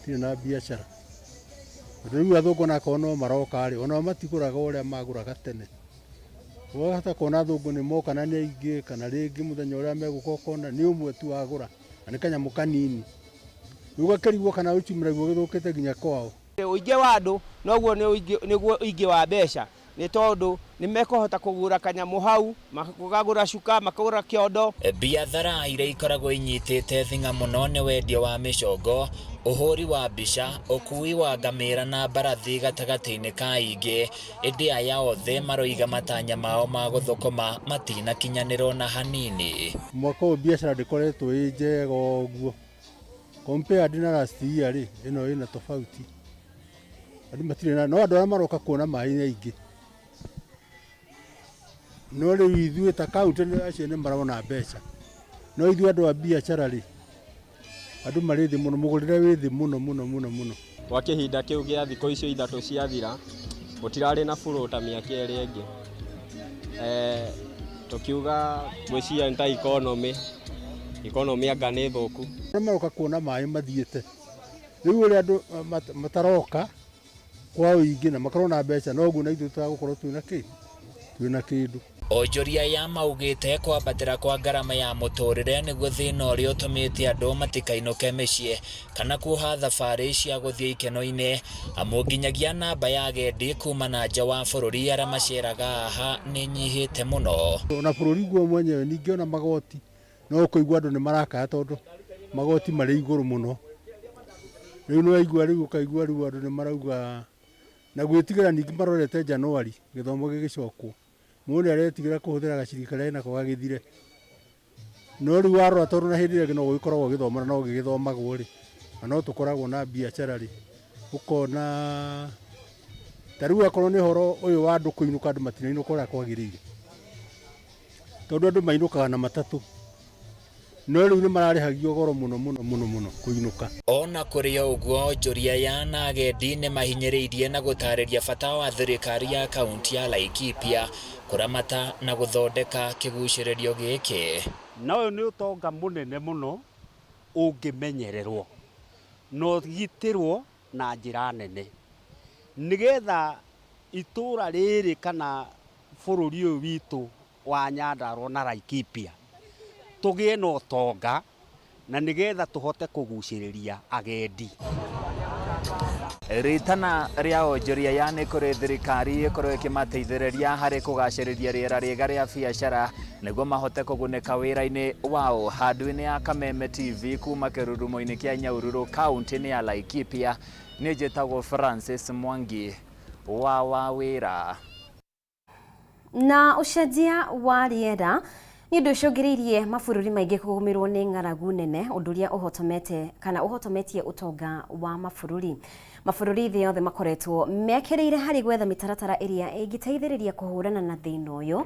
tirĩ na biacara. Rĩu athũngũ nako no maroka rĩ ona matigũraga ũrĩa magũraga tene. Wahota kuona athũngũ nĩ moka na nĩ aingĩ, kana rĩngĩ mũthenya ũrĩa megũka kona nĩ ũmwe tu agũra na nĩ kanyamũ kanini. Rĩu gakĩrigwo kana ũcimĩragwo gĩthũkĩte nginya kwao. Ũingĩ wa andũ noguo nĩguo ũingĩ wa mbeca, nĩ tondũ nĩ mekũhota kũgũra kanyamũ hau, makagũra cuka, makagũra kĩondo. Biathara iria ikoragwo inyitĩte thing'a mũno nĩ wendia wa mĩcongo, ũhũri wa mbica, ũkui wa ngamĩra na mbarathi gatagatĩ-inĩ ka aingĩ. Ĩndĩ aya othe maroiga matanya mao ma gũthũkũma matinakinyanĩrwo na hanini. Mwaka ũyũ biacara ndĩkoretwo ĩ njega ũguo compared na last year rĩ, ĩno ĩna tofauti. Andũ matirĩ na no andũ arĩa maroka kuona maĩ nĩ aingĩ, no rĩu ithuĩ ta kaunti acio nĩ marona mbeca, no ithuĩ andũ a biacara rĩ, andũ marĩ thĩ mũno, mũgũrĩre wĩ thĩ mũno. Gwa kĩhinda kĩu gĩa thikũ icio 3 ciathira gũtirarĩ na flow ta mĩaka ĩrĩa ĩngĩ. Tukiuga gwĩciria nĩ ta economy anga nĩ thũku. Nĩ maroka kuona maĩ mathiĩte, rĩu ũrĩa andũ mataroka kwa ũingĩ na makorwo mbeca noguo na ithuĩ tũgũkorwo twĩna kĩndũ. Onjoria ya maugĩte kwambatĩra kwa ngarama ya mũtũrĩre nĩguo thĩna ũrĩa ũtũmĩte andũ matikainũke mĩciĩ kana kuoha thabarĩ cia gũthiĩ ikeno-inĩ, amu nginyagia namba ya agendi kuma na nja wa bũrũri arĩa maceraga haha nĩ nyihĩte mũno. Ona bũrũri guo mwenyewe ningĩ ona magoti no kũigua andũ nĩ marakaya tondũ magoti marĩ igũrũ mũno. Riu no aigua riu kaigua riu andu ni marauga na gwitigira ningi marorete Januari githomo gigicokwo. Mundu aretigira kuhuthira gaciri karia nako gagithire. No riu warora tondu na hindi ĩrĩa no gĩkoragwo gĩthoma no gĩgĩthomagwo ri. Na no tukoragwo na biacara ri. Ukona tariu akorwo ni horo uyu wa andu kuinuka andu matinainũka ũrĩa kwagĩrĩire. Tondu andu mainũkaga na matatu. No riu ni mararĩhagio goro muno kuinuka. Ona kũrĩ ũguo njũria ya na agendi nĩ mahinyĩrĩirie na gũtarĩria bata wa thirikari ya kaunti ya Laikipia kũramata na gũthondeka kĩgucĩrĩrio gĩkĩ. Na ũyũ nĩ ũtonga mũnene mũno ũngĩmenyererwo na ũgitĩrwo na njĩra nene, nĩgetha itũra rĩrĩ kana bũrũri ũyũ witũ wa Nyandarua na Laikipia tũgĩe na ũtonga na nĩgetha tũhote kũgucĩrĩria agendi. Ritana rĩa onjoria ya nĩ kũrĩ thirikari ĩkorwo ĩkĩmateithĩrĩria harĩ kũgacĩrithia rĩera rĩega rĩa biacara nĩguo mahote kũgunĩka wĩra-inĩ wao. Handũ-inĩ ya Kameme TV kuma kĩrurumo-inĩ kĩa Nyahururu kaunti-inĩ ya Laikipia, nĩ njĩtagwo Francis Mwangi wa wĩra. Na ũcenjia wa rĩera nĩ ũndũ ũcũngĩrĩirie mabũrũri maingĩ kũgũmĩrwo nĩ ng'aragu nene, ũndũ ũrĩa ũhotometie ũtonga wa mabũrũri. Mabũrũri thĩ yothe makoretwo mekĩrĩire harĩ gwetha mĩtaratara ĩrĩa ĩngĩteithĩrĩria kũhũrana na thĩna ũyũ.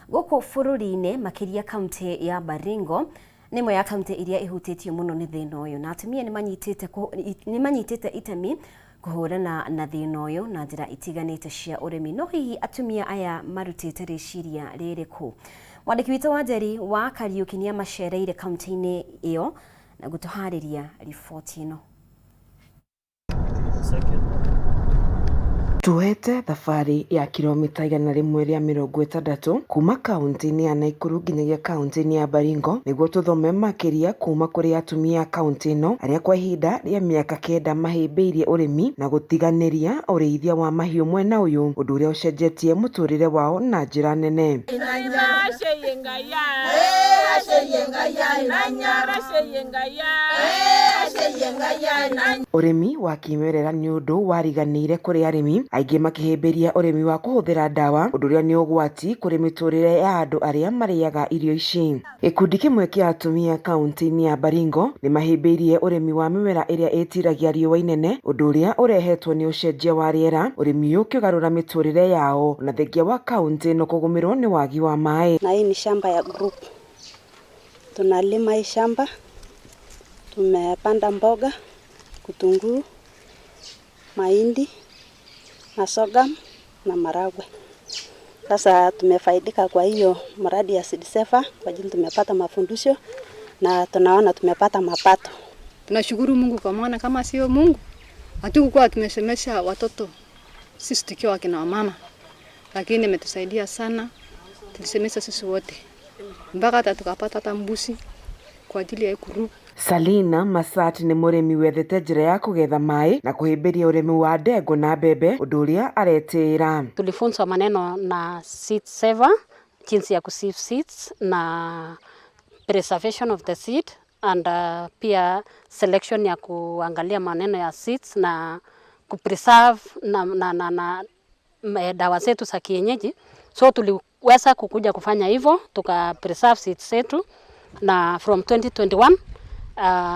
Gũkũ bũrũri-inĩ makĩria kaunti ya Baringo nĩ ĩmwe ya kaunti iria ihutĩtio mũno nĩ thĩna ũyũ, na atumia nĩ manyitĩte itemi kũhũrana na thĩna ũyũ na njĩra itiganĩte cia ũrĩmi. No hihi atumia aya marutĩte rĩciria rĩrĩkũ? Mwandĩki witũ wa Njeri wa Kariuki nĩ amacereire kaunti-inĩ ĩyo na gũtũharĩria riboti ĩno. Tuwete thabarĩ ya kilomita 160 kuma kaunti-inĩ ya Naikuru nginyagia kaunti-inĩ ya Baringo nĩguo tũthome makĩria kuma kũrĩ atumia kaunti ĩno arĩa kwa ihinda rĩa mĩaka 9 mahĩmbĩirie ũrĩmi na gũtiganĩria ũrĩithia wa mahiũ mwena ũyũ, ũndũ ũrĩa ũcenjetie mũtũrĩre wao na njĩra nene. Ũrĩmi wa kĩmerera nĩ ũndũ wariganĩire kũrĩ arĩmi aingĩ makĩhĩmbĩria ũrĩmi wa kũhũthĩra ndawa, ũndũ ũrĩa nĩ ũgwati kũrĩ mĩtũrĩre ya andũ arĩa marĩaga irio ici. Gĩkundi kĩmwe kĩa atumia kaunti-inĩ ya Baringo nĩ mahĩmbĩirie ũrĩmi wa mĩmera ĩrĩa ĩtiragia riũa inene, ũndũ ũrĩa ũrehetwo nĩ ũcenjia wa rĩera, ũrĩmi ũyũ ũkĩgarũra mĩtũrĩre yao na thengia wa kaunti ĩno kũgũmĩrwo nĩ wagi wa maĩ. Na hii ni shamba ya group. Tunalima hii shamba, tumepanda mboga, kutunguu, mahindi na sorghum na maragwe. Sasa tumefaidika kwa hiyo mradi ya Seed Saver kwa ajili tumepata mafundisho na tunaona tumepata mapato. Tunashukuru Mungu kwa maana kama sio Mungu hatukuwa tumesemesha watoto sisi tukiwa kina mama, lakini imetusaidia sana, tulisemesha sisi wote mpaka hata tukapata hata mbuzi kwa ajili ya group. Salina Masati nĩ mũrĩmi wethete njĩra ya kũgetha maĩ na kũhĩmbĩria ũrĩmi wa ndengũ na mbembe, ũndũ ũrĩa aretĩra. Tulifunzwa maneno na Seed Saver, jinsi ya kusave seeds na preservation of the seed and pia selection ya kuangalia maneno ya seeds na kupreserve na dawa zetu za kienyeji. So tuliweza kukuja kufanya hivyo, tuka preserve seeds zetu na from 2021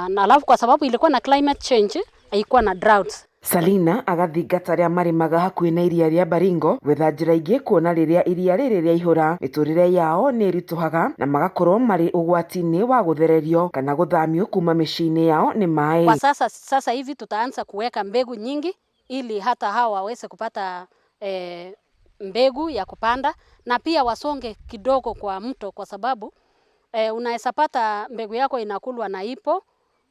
na alafu kwa sababu ilikuwa na climate change, haikuwa na droughts. Salina agathingata arĩa marĩmaga hakuhĩ na iria rĩa Baringo gwetha njĩra ingĩ kuona rĩrĩa iria rĩrĩ rĩaihũra mĩtũrĩre yao nĩ ĩritũhaga na magakorwo marĩ ũgwati-inĩ wa gũthererio kana gũthamio kuma mĩciĩ-inĩ yao nĩ maĩ. Kwa sasa hivi tutaanza kuweka mbegu nyingi ili hata hawa waweze kupata mbegu ya kupanda na pia wasonge kidogo kwa mto, kwa sababu unaweza pata mbegu yako inakulwa na ipo,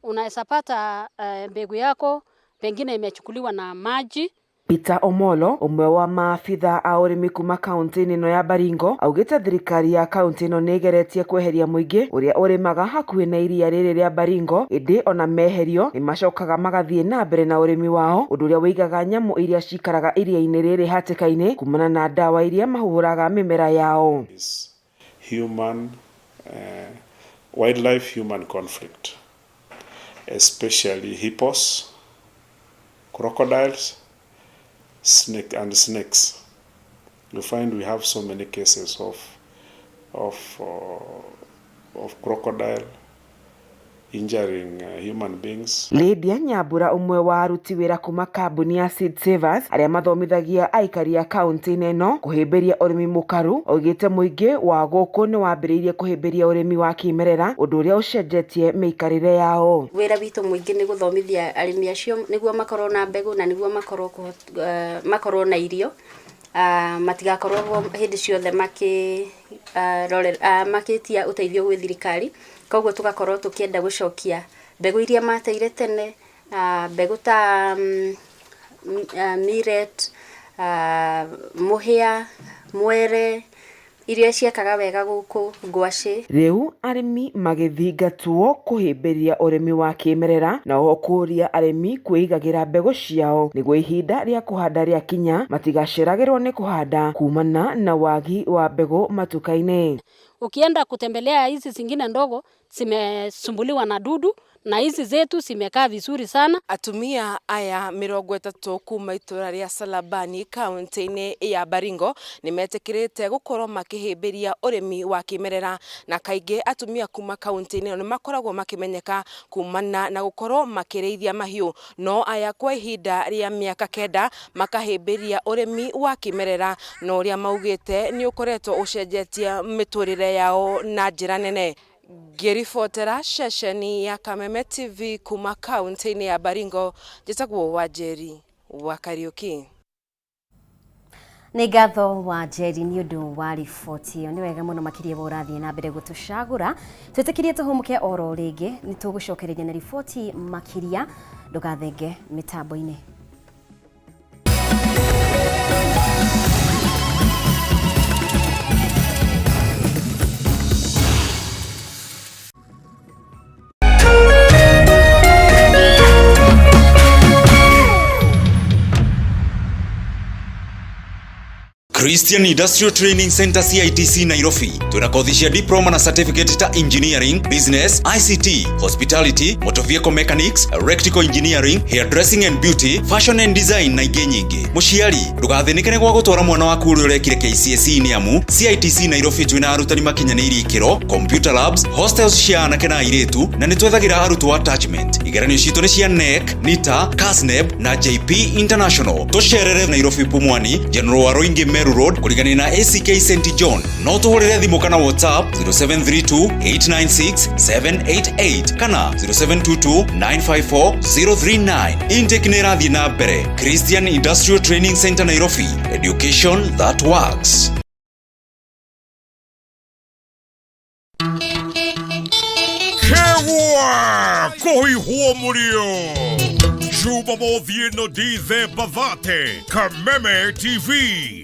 unaweza pata mbegu yako pengine imechukuliwa na maji. Peter Omolo, umwe wa maafitha a ũrĩmi kuma kaunti-inĩ ĩno ya Baringo, augĩte thirikari ya kaunti ĩno nĩ ĩgeretie kweheria mũingĩ ũrĩa ũrĩmaga hakuhĩ na iria rĩrĩ rĩa Baringo, ĩndĩ ona meherio nĩ macokaga magathiĩ na mbere na ũrĩmi wao, ũndũ ũrĩa wĩigaga nyamũ iria cikaraga iria-inĩ rĩrĩ hatĩka-inĩ kumana na ndawa iria mahũraga mĩmera yao. Wildlife human conflict, especially hippos crocodiles, snakes. You find we have so many cases of crocodile injuring human beings. Lydia Nyambura umwe wa aruti wira kuma kambuni ya Seed Savers aria mathomithagia aikari ya kaunti ino kuhimbiria urimi mukaru ogite muingi wa guku ni wambiriirie kuhimbiria urimi wa kimerera undu uria ucenjetie meikarire yao. Wira witu muingi ni guthomithia arimi acio niguo makorwo na mbegu na niguo makorwo na irio matigakorwo hindi ciothe makitia uteithio gwi thirikari. Koguo tugakorwo tukienda gucokia mbegu iria mateire tene, mbegu ta millet, muhia, mwere, irio ciekaga wega guku, ngwaci. Riu arimi magithingatwo kuhimbiria urimi wa kimerera na okuria arimi kuigagira mbegu ciao niguo ihinda ria kuhanda ria kinya matigaciragirwo ni kuhanda kumana na wagi wa mbegu matukaini. Ukienda kutembelea hizi zingine ndogo zimesumbuliwa na dudu na hizi zetu zimekaa vizuri sana. Atumia aya 30 kuma itura ria Salabani kaunti-ini ya Baringo nimetekirite gukorwo makihimbiria urimi wa kimerera na kaingi atumia kuma kaunti-ini ni makoragwo makimenyeka kumana na gukorwo makirithia mahiu, no aya kwa ihinda ria miaka 9 makahimbiria urimi wa kimerera no ria maugite ni ukoretwo ucenjetie miturire yao na njira nene. Gerifotera shesheni ya Kameme TV kuma kaunti-ini ya Baringo, jitagwo Wajeri wa Kariuki. Nĩ ngatho Wajeri nĩ ũndũ wa riboti ĩyo. Nĩ wega mũno makĩria ũrathiĩ na mbere gũtũcagũra. Twĩtĩkĩrie tũhũmũke oro rĩngĩ nĩ tũgũcokereria na riboti makĩria, ndũgathenge mĩtambo-inĩ. Christian Industrial Training Center CITC Nairobi. Tunakodhisha diploma na certificate ta engineering, business, ICT, hospitality, motor vehicle mechanics, electrical engineering, hairdressing and beauty, fashion and design na ingĩ nyingĩ. Mũciari, ndũgathinĩkane gwa gũtwara mwana waku ũrĩa ũrekire KCSE nĩ amu CITC Nairobi twĩna arutani makinyanĩirie ikĩro, computer labs, hostels cia anake na airĩtu na nĩtwethagira arutwo attachment. Igeranio citũ nĩ cia NEC, NITA, KASNEB na JP International. Tũcerere Nairobi Pumwani, General Waroingi Meru Road kurigani na ACK St John. No tuhurire thimu kana WhatsApp 0732896788 kana 0722954039. Intake ni rathi na mbere. Christian Industrial Training Center Nairobi. Education that works. Kewa koi huo murio. Juba Movieno Dize Bavate Kameme TV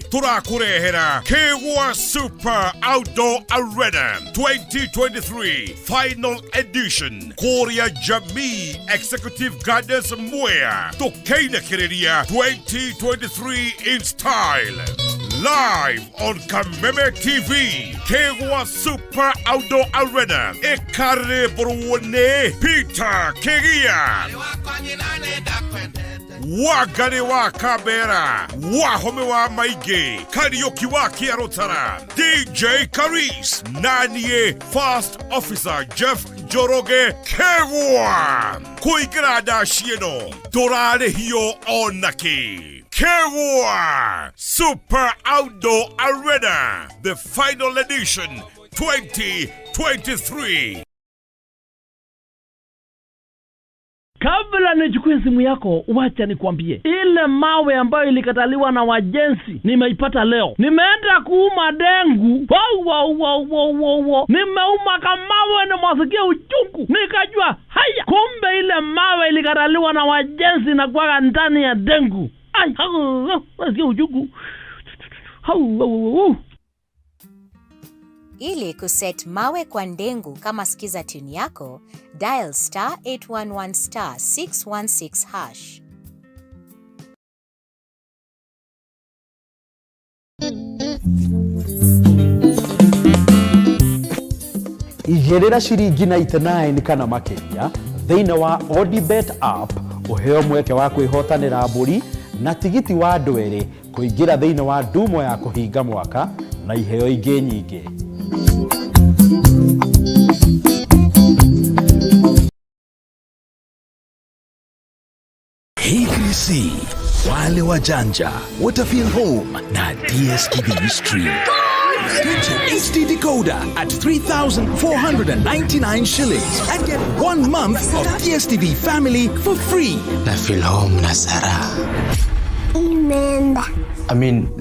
Turakurehera Kewa Super Outdoor Arena 2023 Final Edition Korea Jamii Executive Gardens Mwea Tokeina Kereria 2023 in style. Live on Kameme TV Kewa Super Outdoor Arena Ekare Borone Peter Kegia Wagane wa Kabera Wahome wa Maige Karaoke wa Kiarotara DJ Karis Nanie First Officer Jeff Joroge Kewa Kuigrada Shieno Dorare Hio Onaki Kewa Super Outdoor Arena the final edition 2023. Kabla nichukue simu yako, wacha nikwambie. Ile mawe ambayo ilikataliwa na wajenzi, nimeipata leo. Nimeenda kuuma dengu. Wow. Nimeuma kamawe na mwasikia uchungu. Nikajua, haya. Kumbe ile mawe ilikataliwa na wajenzi na kuwaka ndani ya dengu. Ai, mwasikia uchungu. Ili kuset mawe kwa ndengu kama sikiza tune yako, dial *811 *616 hash. Igerera shiringi 99 kana makeria thĩinĩ wa Odibet app ũheo mweke wa kwĩhotanĩra mbũri na tigiti wa andũ erĩ kũingĩra thĩinĩ wa ndumo ya kũhinga mwaka na iheo ingĩ nyingĩ. ABC, wale wajanja watafeel home na DSTV Stream. Get your HD decoder at 3,499 shillings and get 1 month of DSTV Family for free. Na feel home na Sarah.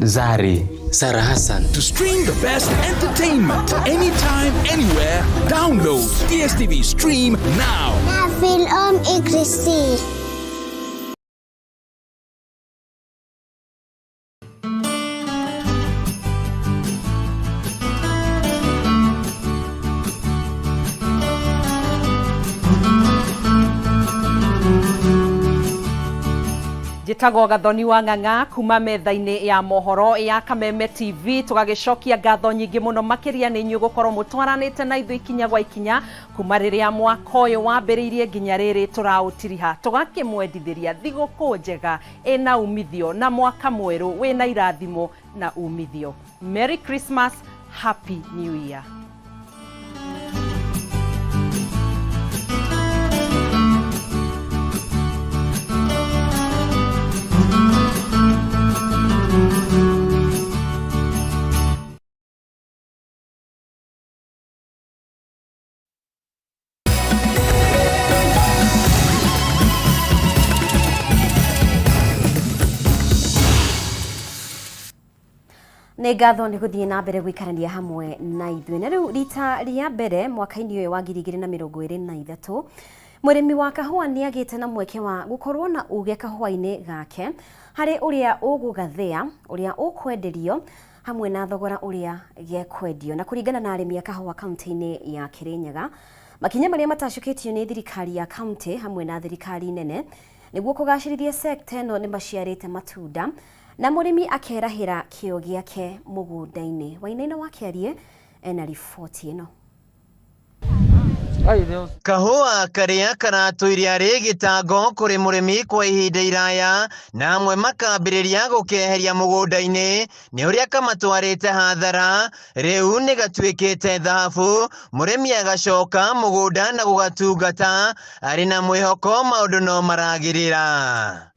Zari. Sarah Hassan. To stream the best entertainment anytime, anywhere, download DSTV Stream now. Na feel home Christy. Jitagwo Gathoni wa Ng'ang'a kuma metha-inĩ ya mohoro ya Kameme TV. Tugagicokia ngatho nyingĩ mũno makiria nĩ inyuĩ gũkorwo mũtwaranĩte na ithuĩ ikinya gwa ikinya kuma rĩrĩa mwaka ũyũ wambĩrĩirie nginya rĩrĩ tũraũtiriha, tũgakĩmwendithĩria thigũkũ njega ĩna umithio na mwaka mwerũ wĩna irathimo na umithio. Merry Christmas, Happy New Year. Nĩ ngatho nĩ gũthiĩ na mbere gũikarania hamwe na ithuĩ. Na rĩu rita rĩa mbere mwaka-inĩ ũyũ wa 2023 mũrĩmi wa kahũa nĩ agĩte na mweke wa gũkorwo na uge kahũa-inĩ gake harĩ ũrĩa ũgũgathĩa, ũrĩa ũkwenderio hamwe na thogora ũrĩa gekwendio. Na kũringana na arĩmi a kahũa kaunti-inĩ ya Kirinyaga, makinya marĩa matacũkĩtio nĩ thirikari ya kaunti hamwe na thirikari nene nĩguo kũgacĩrithia sector ĩno nĩ maciarĩte matunda, na mũrĩmi akerahĩra kĩo gĩake mũgũnda-inĩ. Wainaina Wakĩarie ena riboti ĩno. Kahũa karĩa karatũire arĩ gĩtango kũrĩ mũrĩmi kwa ihinda iraya na amwe makambĩrĩria gũkeheria mũgũnda-inĩ nĩ ũrĩa kamatwarĩte hathara, rĩu nĩ gatuĩkĩte thahabu, mũrĩmi agacoka mũgũnda na gũgatungata arĩ na mwĩhoko maũndũ no maragĩrĩra.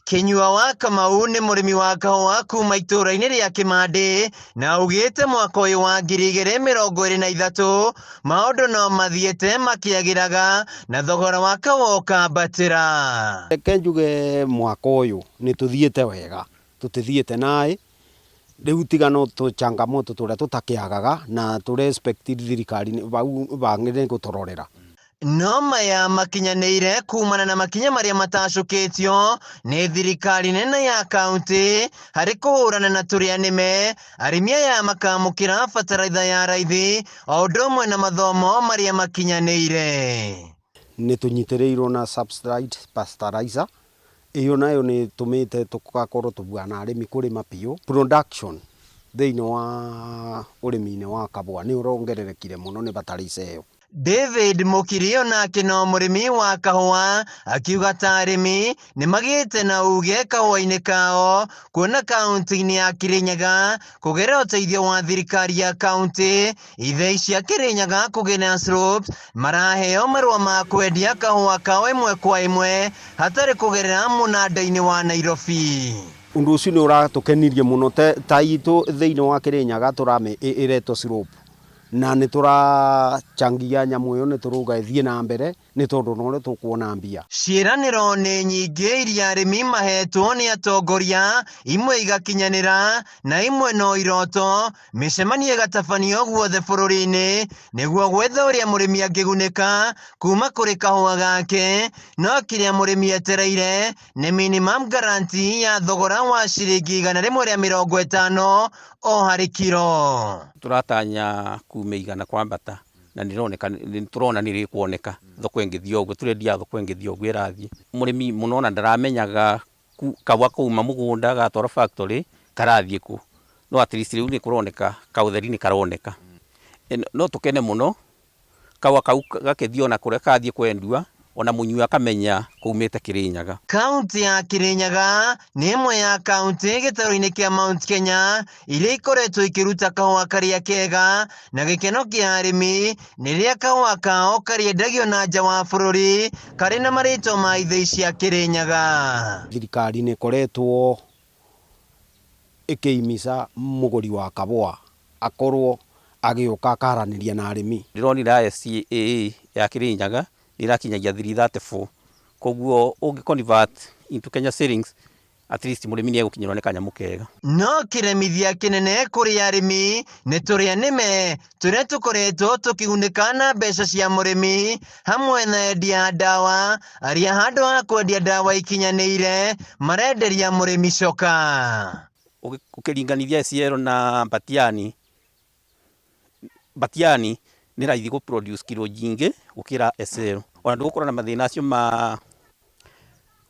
Kinyua wa Kamau nĩ mũrĩmi wa kahũa kuma itũra-inĩ rĩa Kĩmandĩ na ugĩte mwaka ũyũ wa 2023 maũndũ no mathiĩte makĩagĩraga na thogora wa kahũa ũkambatĩra. Reke njuge mwaka ũyũ nĩ tũthiĩte wega, tũtithiĩte naĩ, rĩu tiga no tũchangamoto tũrĩa tũtakĩagaga na tũrespect thirikari bangĩre gũtũrorera. No maya makinyanĩire kumana na makinya marĩa matacũkĩtio nĩ thirikari nene ya kaunti harĩ kũhũrana na tũrĩa nĩme, arĩmi aya makamũkĩra bataraitha ya raithi o ũndũ ũmwe na mathomo marĩa makinyanĩire. Nĩ tũnyitĩrĩirwo na subsidized pasteurizer, iyo nayo nĩ tũmĩte tũgakorwo tũbuana arĩmi kũrĩma piũ. Production thĩinĩ wa ũrĩmi-inĩ wa kabũa nĩ ũrongererekire mũno nĩ bataraitha ĩyo. David Mukirio nake no mũrĩmi wa kahũa akiuga ta arĩmi nĩ magĩte na uge kahũa-inĩ kao kuona kaunti-inĩ ya Kirinyaga kũgerera ũteithio wa thirikari ya kaunti, ithĩi cia Kirinyaga kũgĩna slopes maraheo marũa ma kwendia kahũa kao ĩmwe kwa ĩmwe hatarĩ kũgerera mũnanda-inĩ wa Nairobi. Ũndũ ũcio nĩ ũratũkenirie mũno ta itũ thĩinĩ wa Kirinyaga tũrame ĩretwo slope na nĩ tũrachangia nyamũ ĩyo nĩ tũrauga ĩthiĩ na mbere nĩ tondũ no tũkuona mbia. Ciĩranĩro nĩ nyingĩ iria arĩmi mahetwo nĩ atongoria, imwe igakinyanĩra na imwe no iroto, mĩcemanio ĩgatabanio guothe bũrũri-inĩ nĩguo gwetha ũrĩa mũrĩmi angĩgunĩka kuma kũrĩ kahũa gake, no kĩrĩa mũrĩmi etereire nĩ minimum guarantee ya thogora wa ciringi 150 o harĩ kiro. Turatanya kume igana kwambata na nĩtũrona nĩ rĩkuoneka thoko ĩngĩthiĩ ũguo, tũrendia thoko ĩngĩthiĩ ũguo ĩrathiĩ. Mũrĩmi mũnona ndaramenyaga kawa kauma mũgũnda gatwara factory karathiĩ kũ, no at least rĩu nĩ kũroneka kaũtheri nĩ karoneka. No tũkene mũno kawa kau gakĩthiĩ ona kũrĩa kathiĩ kwendua ona munyua akamenya kuumite Kirinyaga. Kaunti ya Kirinyaga ni imwe ya kaunti gitaru-ini kia Mount Kenya iria ikoretwo ikiruta kahua karia kega na gikeno kia arimi niria kahua kao kariendagio na nja wa bururi kari na marito ma ithei cia Kirinyaga. Thirikari ni koretwo ikiimisa muguri wa kabua akorwo agioka akaraniria na arimi. Ndironira SCA ya Kirinyaga irakinyagia 334 koguo ungi-convert into Kenya shillings at least murimi ni egukinyirwo ni kanyamu kega. No kiremithia kinene kuri arimi ni turia nime turia tukoretwo tukigunika na mbeca cia murimi hamwe na endia dawa aria handu ha kwendia dawa ikinyanĩire marenderia murimi coka. Ukiringanithia ciero na Batiani ni raithi go produce kilo jingi gukira esero. Ona ndugukora na mathina acio ma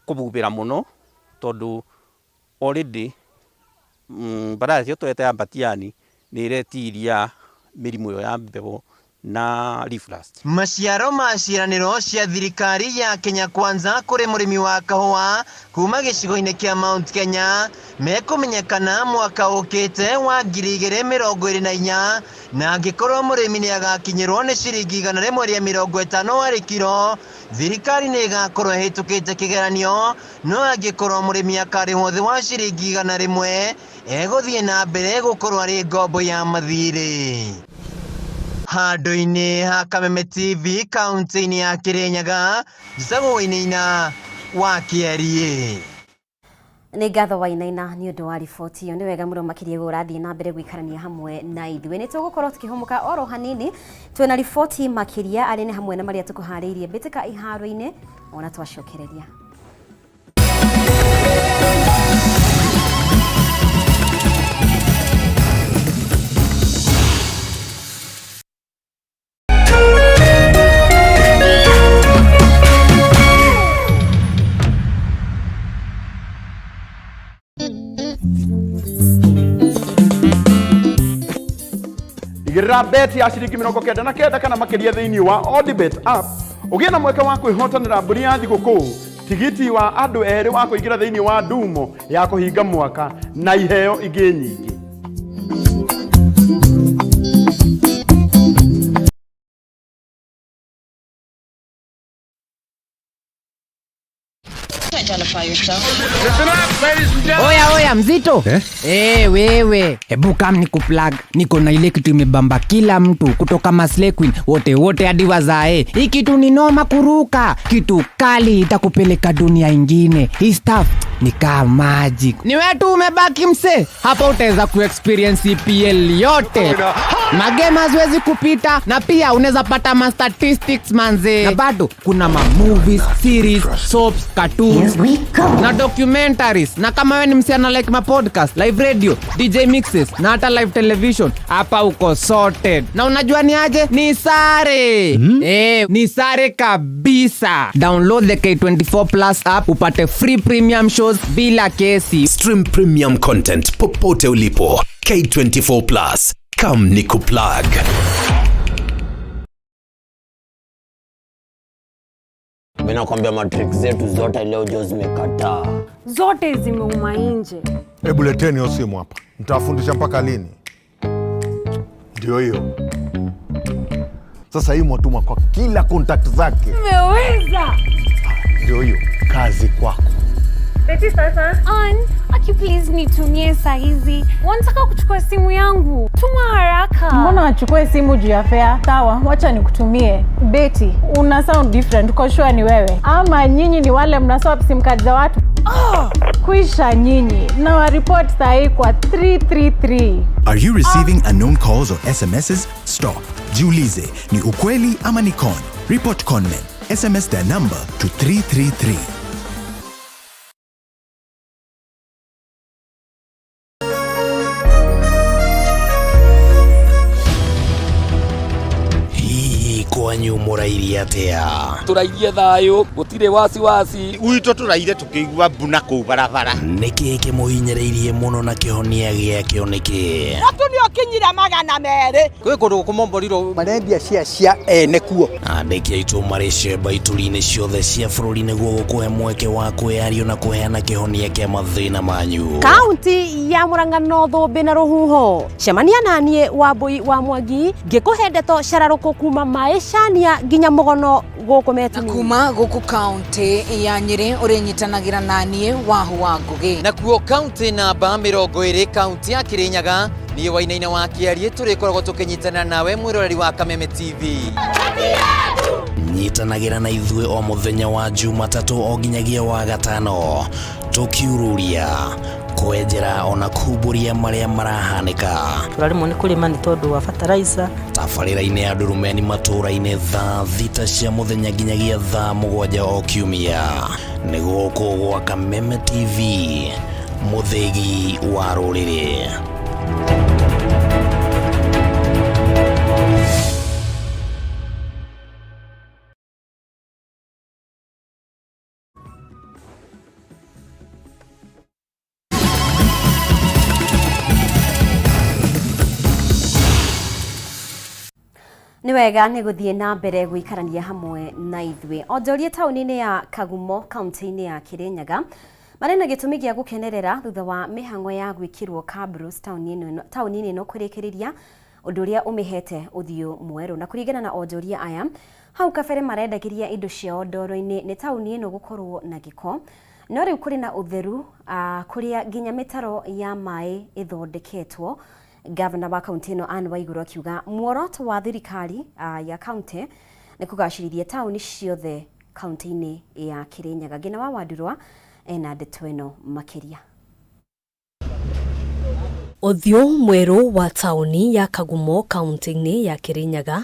kububira muno tondu already bara cio twete ya Batiani ni iretiria mirimu yo ya mbebo na reflux. Maciaro ma ciraniro cia thirikari ya Kenya Kwanza kuri murimi wa kahua kuma gicigo-ini kia Mount Kenya mekumenyekana mwaka ukite wa 2024 na angikorwo murimi ni agakinyirwo ni ciringi 150 harĩ kiro, thirikari ni igakorwo hitukite kigeranio, no angikorwo murimi akarihwo thi wa ciringi 100 eguthie na mbere gukorwo ari ngombo ya mathiri. Handu-ini ha Kameme TV kaunti-ini ya Kirinyaga gicagwo-ini wa Kĩarie. Nĩ ngatho Wainaina nĩ ũndũ wa riboti ĩyo. Nĩ wega mũno makĩria gũrathiĩ na mbere gũikarania hamwe na ithuĩ. Nĩ tũgũkorwo tũkĩhũmũka oro hanini twĩna riboti makĩria arĩ nĩ hamwe na marĩa tũkũharĩirie mbĩtĩka iharo-inĩ ona twacokereria. Igirira bet ya ciringi 99 kana makiria thiini wa Odibet app ugie na mweke wa kwihotanira mburi ya thiguku, tigiti wa andu eri wa kuingira thiini wa ndumo ya kuhinga mwaka na iheo ingi nyingi. Oya mzito wewe, hebu kam nikuplug. Niko na ile kitu imebamba kila mtu kutoka Masle Queen wote hadi wazae. Hii kitu ni noma kuruka, kitu kali itakupeleka dunia ingine. Hii stuff ni kama magic. Ni wewe tu umebaki mse, hapa utaweza kuexperience EPL yote. Magame haziwezi kupita, na pia unaweza pata ma statistics manze. Na bado kuna ma movies, series, soaps, cartoons na documentaries. Na kama wewe ni msiana like ma podcast, live radio, DJ mixes na hata live television, hapa uko sorted. Na unajua ni aje? Ni sare. Ni sare kabisa. Download the K24 Plus app upate free premium shows bila kesi. Stream premium content popote ulipo. K24 Plus. Come nikuplug. Mimi nakwambia matrix zetu zote leo jo zimekataa. Zote zimeuma nje. Hebu leteni hiyo simu hapa. Nitawafundisha mpaka lini? Ndio hiyo. Sasa hii mwatuma kwa kila contact zake. Umeweza. Ndio hiyo. Kazi kwako. Beti sasa. Aki please nitumie saa hizi. Wanataka kuchukua simu yangu. Tuma haraka. Mbona wachukue simu juu ya fare? Sawa, wacha nikutumie. Beti, una sound different. Uko sure ni wewe? Ama nyinyi ni wale mnaswap sim card za watu? Kuisha nyinyi. Na wa report saa hii kwa 333. Are you receiving unknown calls or SMSs? Stop. Jiulize, ni ukweli ama ni con? Report conmen. SMS their number to 333. wanyu murairi atia turaithie thayo gutire wasi wito turaire tukigwa buna ku barabara niki kimuhinyereirie muno na kihonia giakio niki watu ni okinyira magana mere kwi kundu kumomboriro marendia cia ene kuo andiki aitu marishe baitulini ciothe cia bururi niguo gukuhe mweke wa kwiario na kuheana kihonia kia mathina manyu. Kaunti ya Murang'a North bina ruhuho cemania nanie Wambui wa Mwangi ngikuhe ndeto cararuku kuma maishania nginya mugono guku metumi kuma guku kaunti ya Nyeri urinyitanagira nanie Wahu wa Ngugi na kuo kaunti namba 20 kaunti ya Kirinyaga ni wainaina wa kiarie turikoragwo tukinyitana nawe mwiroreri wa Kameme TV. Nyitanagira na ithue o muthenya wa Jumatatu o ginyagia wa gatano tukiururia kwenjera ona kuburia maria marahanika turarimo ni kurima ni tondu wa fertilizer tabarira-ini ya ndurumeni matura-ini thaa thita cia muthenya ginyagia thaa 7 o kiumia ni guku gwa Kameme TV muthegi wa ruriri. Ni wega ni guthie na mbere gwikarania hamwe na ithwe onjorie tauni-ini ya Kagumo kaunti-ini ya Kirinyaga marena gitumi gia gukenerera thutha wa mihango ya gwikirwo cabros tauni-ini ino kurikiriria undu uria umihete uthio mweru na kuringana na onjoria aya hau kabere marendagiria indo ciao ndoro-ini ni tauni ino gukorwo na giko no riu kuri na utheru kuria ginya mitaro ya mai ithondeketwo. Gavana wa kaunti ino Anne Waiguru akiuga muoroto wa thirikari ya kaunti ni kugacirithia tauni ciothe kaunti-ini ya Kirinyaga. Ngina wa Wandirwa ena ndeto ino makiria. Uthio mweru wa tauni ya Kagumo kaunti-ini ya Kirinyaga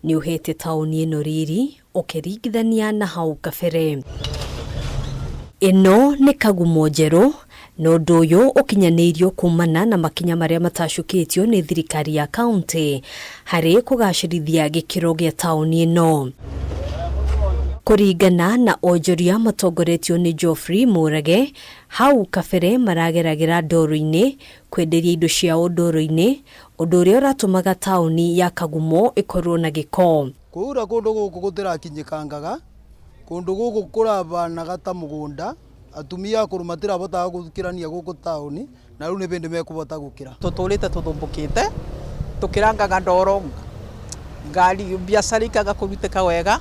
ni uhete tauni ino riri ukiringithania na hau kabere. Ino ni Kagumo njeru no nduyu ukinyanirio kumana na makinya maria matacukitio ni thirikari ya kaunti hari kugacirithia gikiro gia tauni ino. Kuringana na onjoria matongoretio ni Geoffrey Murage hau kabere marageragira ndoro-ini kwenderia indo ciao ndoro-ini undu uria uratumaga tauni ya Kagumo ikorwo na giko. Kuura kundu guku gutirakinyikangaga kundu guku kurabanaga ta mugunda atumia kurumatira bota gukirania guku tauni na riu ni bindi mekubota gukira tuturite tuthumbukite tukirangaga ndoro ngari biacara ikaga kurutika wega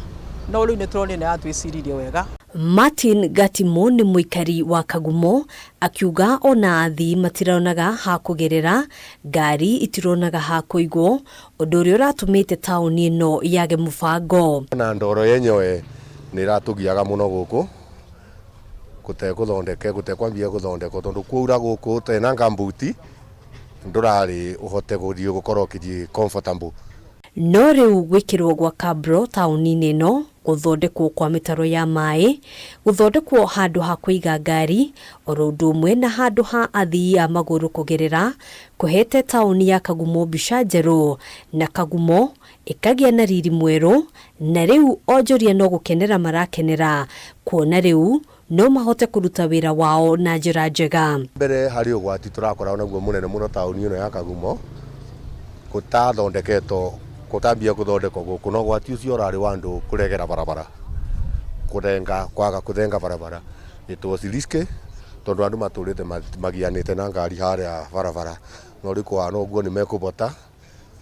no riu ni turone na atwiciririe wega. Martin Gatimo ni muikari wa Kagumo akiuga ona athi matiraonaga ha kugerera ngari itironaga ha kuigwo undu uria uratumite tauni ino yage mubango na ndoro yenyewe ni ratugiaga muno guku gutekwambia guthondekwo tondu kwaura guku tena ngambuti ndurari uhote guthii gukorwo kiri comfortable. No riu gwikirwo gwa cabro tauni-ini ino guthondekwo kwa mitaro ya mai guthondekwo handu ha kuiga ngari oro undu umwe na handu ha athii a maguru kugerera kuhete tauni ya Kagumo mbica njeru na Kagumo ikagia na riri mweru na riu onjoria no gukenera marakenera kuona riu no mahote kuruta wira wao na njira njega. Mbere hari ugwati turakora naguo munene muno tauni ino ya Kagumo gutathondeketwo gutambia guthondekwo guku no gwati ucio urari wa andu kuregera barabara kwaga kuthenga barabara it was risky tondu andu maturite magianite na ngari haria barabara no rikwa no guo ni mekubota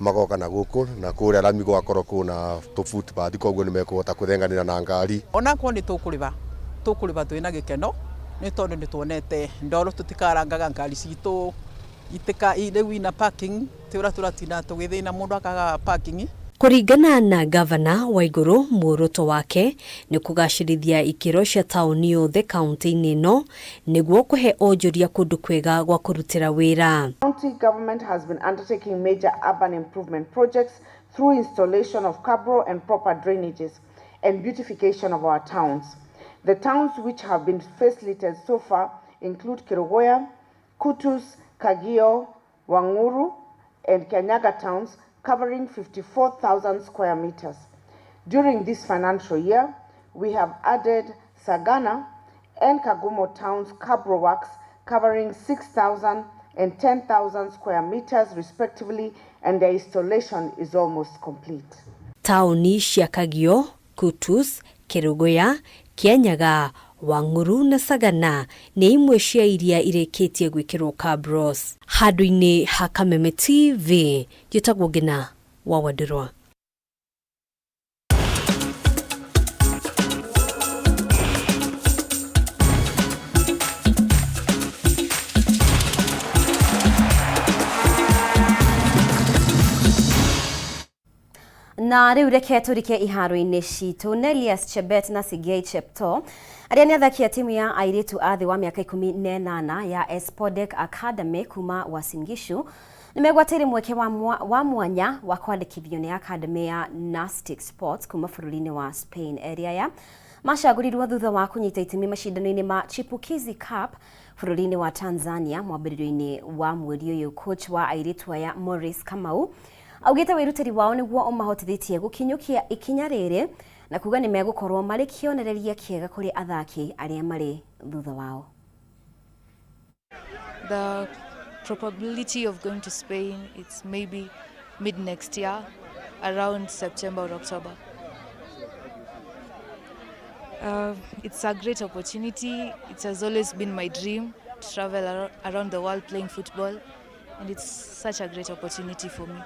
magoka na guku na kuria rami gwakorwo kuna tufuti bathi koguo ni mekubota kuthenganira na ngari ona kwa ni tukuriva twina gikeno ni tondu ni tuonete ndoro tutikarangaga ngari citu itika ile wina parking tiura turatina tugithina mundu akaga parking. Kuringana na Gavana Waiguru muoroto wake ni kugacirithia ikiro cia tauni yothe kaunti-ini ino niguo kuhe onjoria kundu kwega gwa kurutira wira. County government has been undertaking major urban improvement projects through installation of cabro and proper drainages and beautification of our towns. The towns which have been facilitated so far include Kirogoya, Kutus, Kagio, Wanguru and Kianyaga towns covering 54,000 square meters. During this financial year, we have added Sagana and Kagumo towns Kabro works covering 6,000 and 10,000 square meters respectively, and their installation is almost complete. Tauni cia Kagio, Kutus, Kerugoya, Kianyaga, Wanguru na Sagana nĩ imwe cia iria irĩkĩtie gwĩkĩrwo cabros. Handũ-inĩ ha Kameme TV, njĩtagwo Ngina wa Wandĩrwa. Na riu reke turike iharo-inĩ citũ. Nelias Chebet na Sigei Chepto arĩa nĩ athaki a timu ya airĩtu a thĩ wa mĩaka 18 ya Espodek Academy kuma Uasin Gishu nĩ megwatĩire mweke wa mwanya wa kwandĩkithio nĩ Academy ya Nastic Sports kuma bũrũri-inĩ wa Spain. Area macagũrirwo thutha wa kũnyita itemi macindano-inĩ ma Chipukizi Cup bũrũri-inĩ wa Tanzania mwambĩrĩrio-inĩ wa mweri ũyũ. Coach wa airĩtu aya Morris Kamau augĩte wĩrutĩri wao nĩguo ũmahotithĩtie gũkinyũkia ikinya rĩrĩ na kuga nĩ megũkorwo marĩ kĩonereria kĩega kũrĩ athaki arĩa marĩ thutha wao. The probability of going to Spain, it's maybe mid next year, around September or October. It's a great opportunity. It has always been my dream to travel around the world playing football, and it's such a great opportunity for me.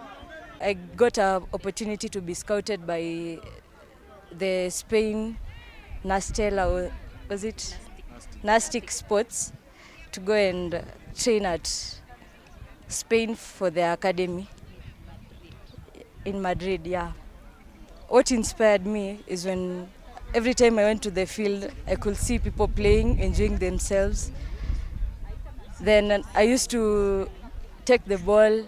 I got an opportunity to be scouted by the Spain Nastic Sports to go and train at Spain for their academy in Madrid. Yeah. What inspired me is when every time I went to the field, I could see people playing, enjoying themselves. Then I used to take the ball,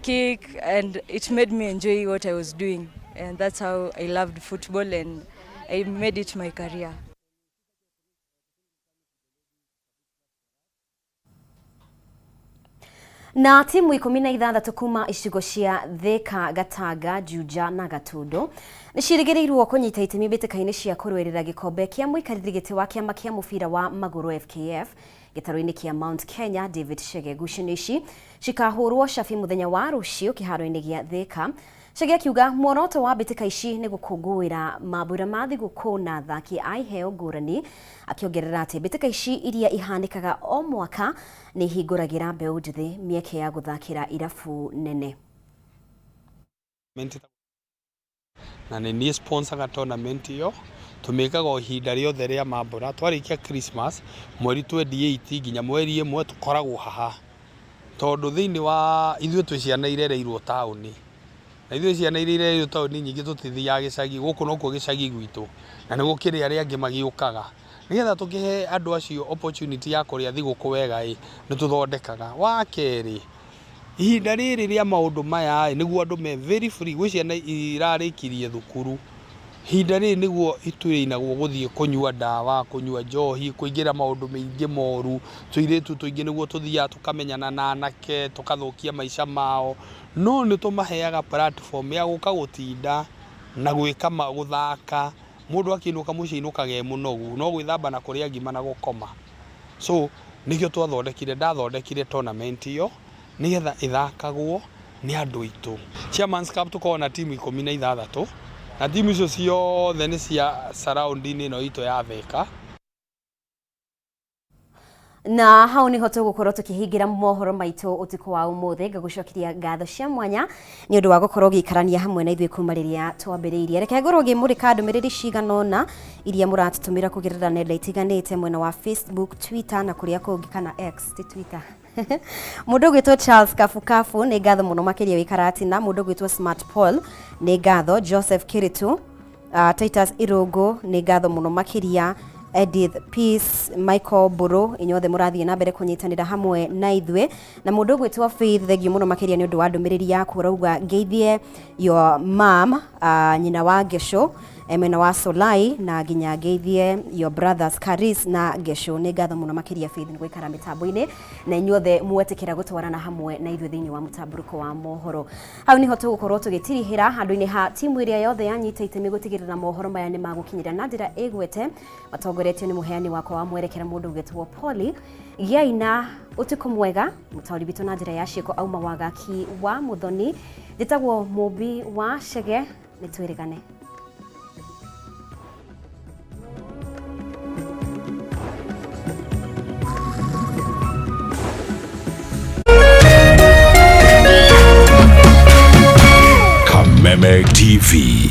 kick, and it made me enjoy what I was doing, and that's how I loved football and I made it my career. Na timu 16 kuma icigo cia Thika, Gatanga, Juja na Gatundu nĩ cirĩgĩrĩirwo kũnyita itemi mbĩtĩka-inĩ cia kũrũĩrĩra gĩkombe kĩa mũikarĩri gĩtĩ wa kĩama kĩa mũbira wa magũrũ FKF gĩtaro-inĩ kĩa Mount Kenya. David Chege. Ngucanio ici cikahũrwo cabi mũthenya wa rũciũ kĩharo-inĩ gĩa Thika. Chege akiuga muoroto wa mbĩtĩka ici nĩ gũkũngũĩra mambũra ma thigũkũ na athaki a iheo ngũrani, akiongerera atĩ mbĩtĩka ici iria ihanĩkaga o mwaka nĩ ihingũragĩra mbeũ njĩthĩ mĩeke ya gũthakĩra irabu nene. Na nĩ sponsor tournament iyo tumekaga o ihinda rĩothe rĩa mambũra. Twarĩkia Christmas mweri 28 nginya mweri 1 tukoragwo haha, tondũ thĩinĩ wa ithuĩ twĩ ciana irereirwo taũni, na ithuĩ ciana irereirwo taũni nyingĩ tũtithiaga gĩcagi. Gũkũ nokuo gĩcagi gwitũ, na nĩ gũkĩrĩ arĩa angĩ magĩũkaga. Nĩgetha tũkĩhe andũ acio opportunity ya kũrĩa thigũkũ wega nĩ tũthondekaga. Wa kerĩ, ihinda rĩrĩ rĩa maũndũ maya nĩguo andũ me very free. Gwĩ ciana irarĩkirie thukuru, ihinda rĩrĩ nĩguo itũrĩinagwo gũthiĩ kũnyua ndawa, kũnyua njohi, kũingĩra maũndũ maingĩ moru. Tũirĩtu tũingĩ nĩguo tũthiaga tũkamenyana na anake, tũkathũkia maica mao. No nĩ tũmaheaga platform ya gũka gũtinda na gwĩka gũthaka. Mũndũ akĩinũka mũciĩ ainũkaga e mũnogu, no gwĩthamba na kũrĩa ngima na gũkoma. So nĩkĩo ndathondekire tournament iyo nĩgetha ĩthakagwo nĩ andũ aitũ. Chairman's Cup tũkoragwo na timu 16 na timu icio ciothe nĩ cia surrounding ĩno itũ ya Thika. Na hau niho tũgũkorwo tũkĩhingira mohoro maitũ ũtukũ wa ũmũthĩ. Ngagũcokeria ngatho cia mwanya nĩ ũndũ wa gũkorwo gĩikarania hamwe na ithuĩ kuma rĩrĩa twambĩrĩirie. Reke ngorwo ngĩmũrĩka ndũmĩrĩri cigana ũna iria mũratũtũmĩra kũgerera nenda itiganĩte mwena wa Facebook, Twitter na kũrĩa kũngĩ kana X ti Twitter. Mũndũ gwĩtwo Charles Kafukafu nĩ ngatho mũno makĩria wĩkaratina. Mũndũ gwĩtwo Smart Paul nĩ ngatho. Joseph Kiritu, Titus Irũngũ nĩ ngatho mũno makĩria. Edith Peace, Michael Buru, inyuothe mũrathiĩ na mbere kũnyitanĩra hamwe na ithuĩ. Na mũndũ gwĩtwo Faith, thengio mũno makĩria nĩ ũndũ wa ndũmĩrĩri yaku, ũrauga ngeithie your mom, nyina wa Gesho, mwena wa Solai na nginya ngeithie your brothers Karis na Gesho nĩ ngatho mũno makĩria Faith nĩ gũikara mĩtambo-inĩ na inyuothe mwetĩkĩra gũtwarana hamwe na ithuĩ thĩinĩ wa Mutamburuko wa Mohoro. Hau nĩho tũgũkorwo tũgĩtirihĩra handũ-inĩ ha timu ĩrĩa yothe yanyita itemi gũtigĩrĩra mohoro maya nĩ magũkinyĩra na njĩra ĩgwete matongoretio nĩ mũheani wakwa wa mwerekera mũndũ ũgĩtwo Polly Giaina. Ũtukũ mwega mũtaũri witũ na njĩra ya ciĩko auma wagaki wa Muthoni njĩtagwo Mũmbi wa Shege nĩ twĩrĩgane. Kameme TV.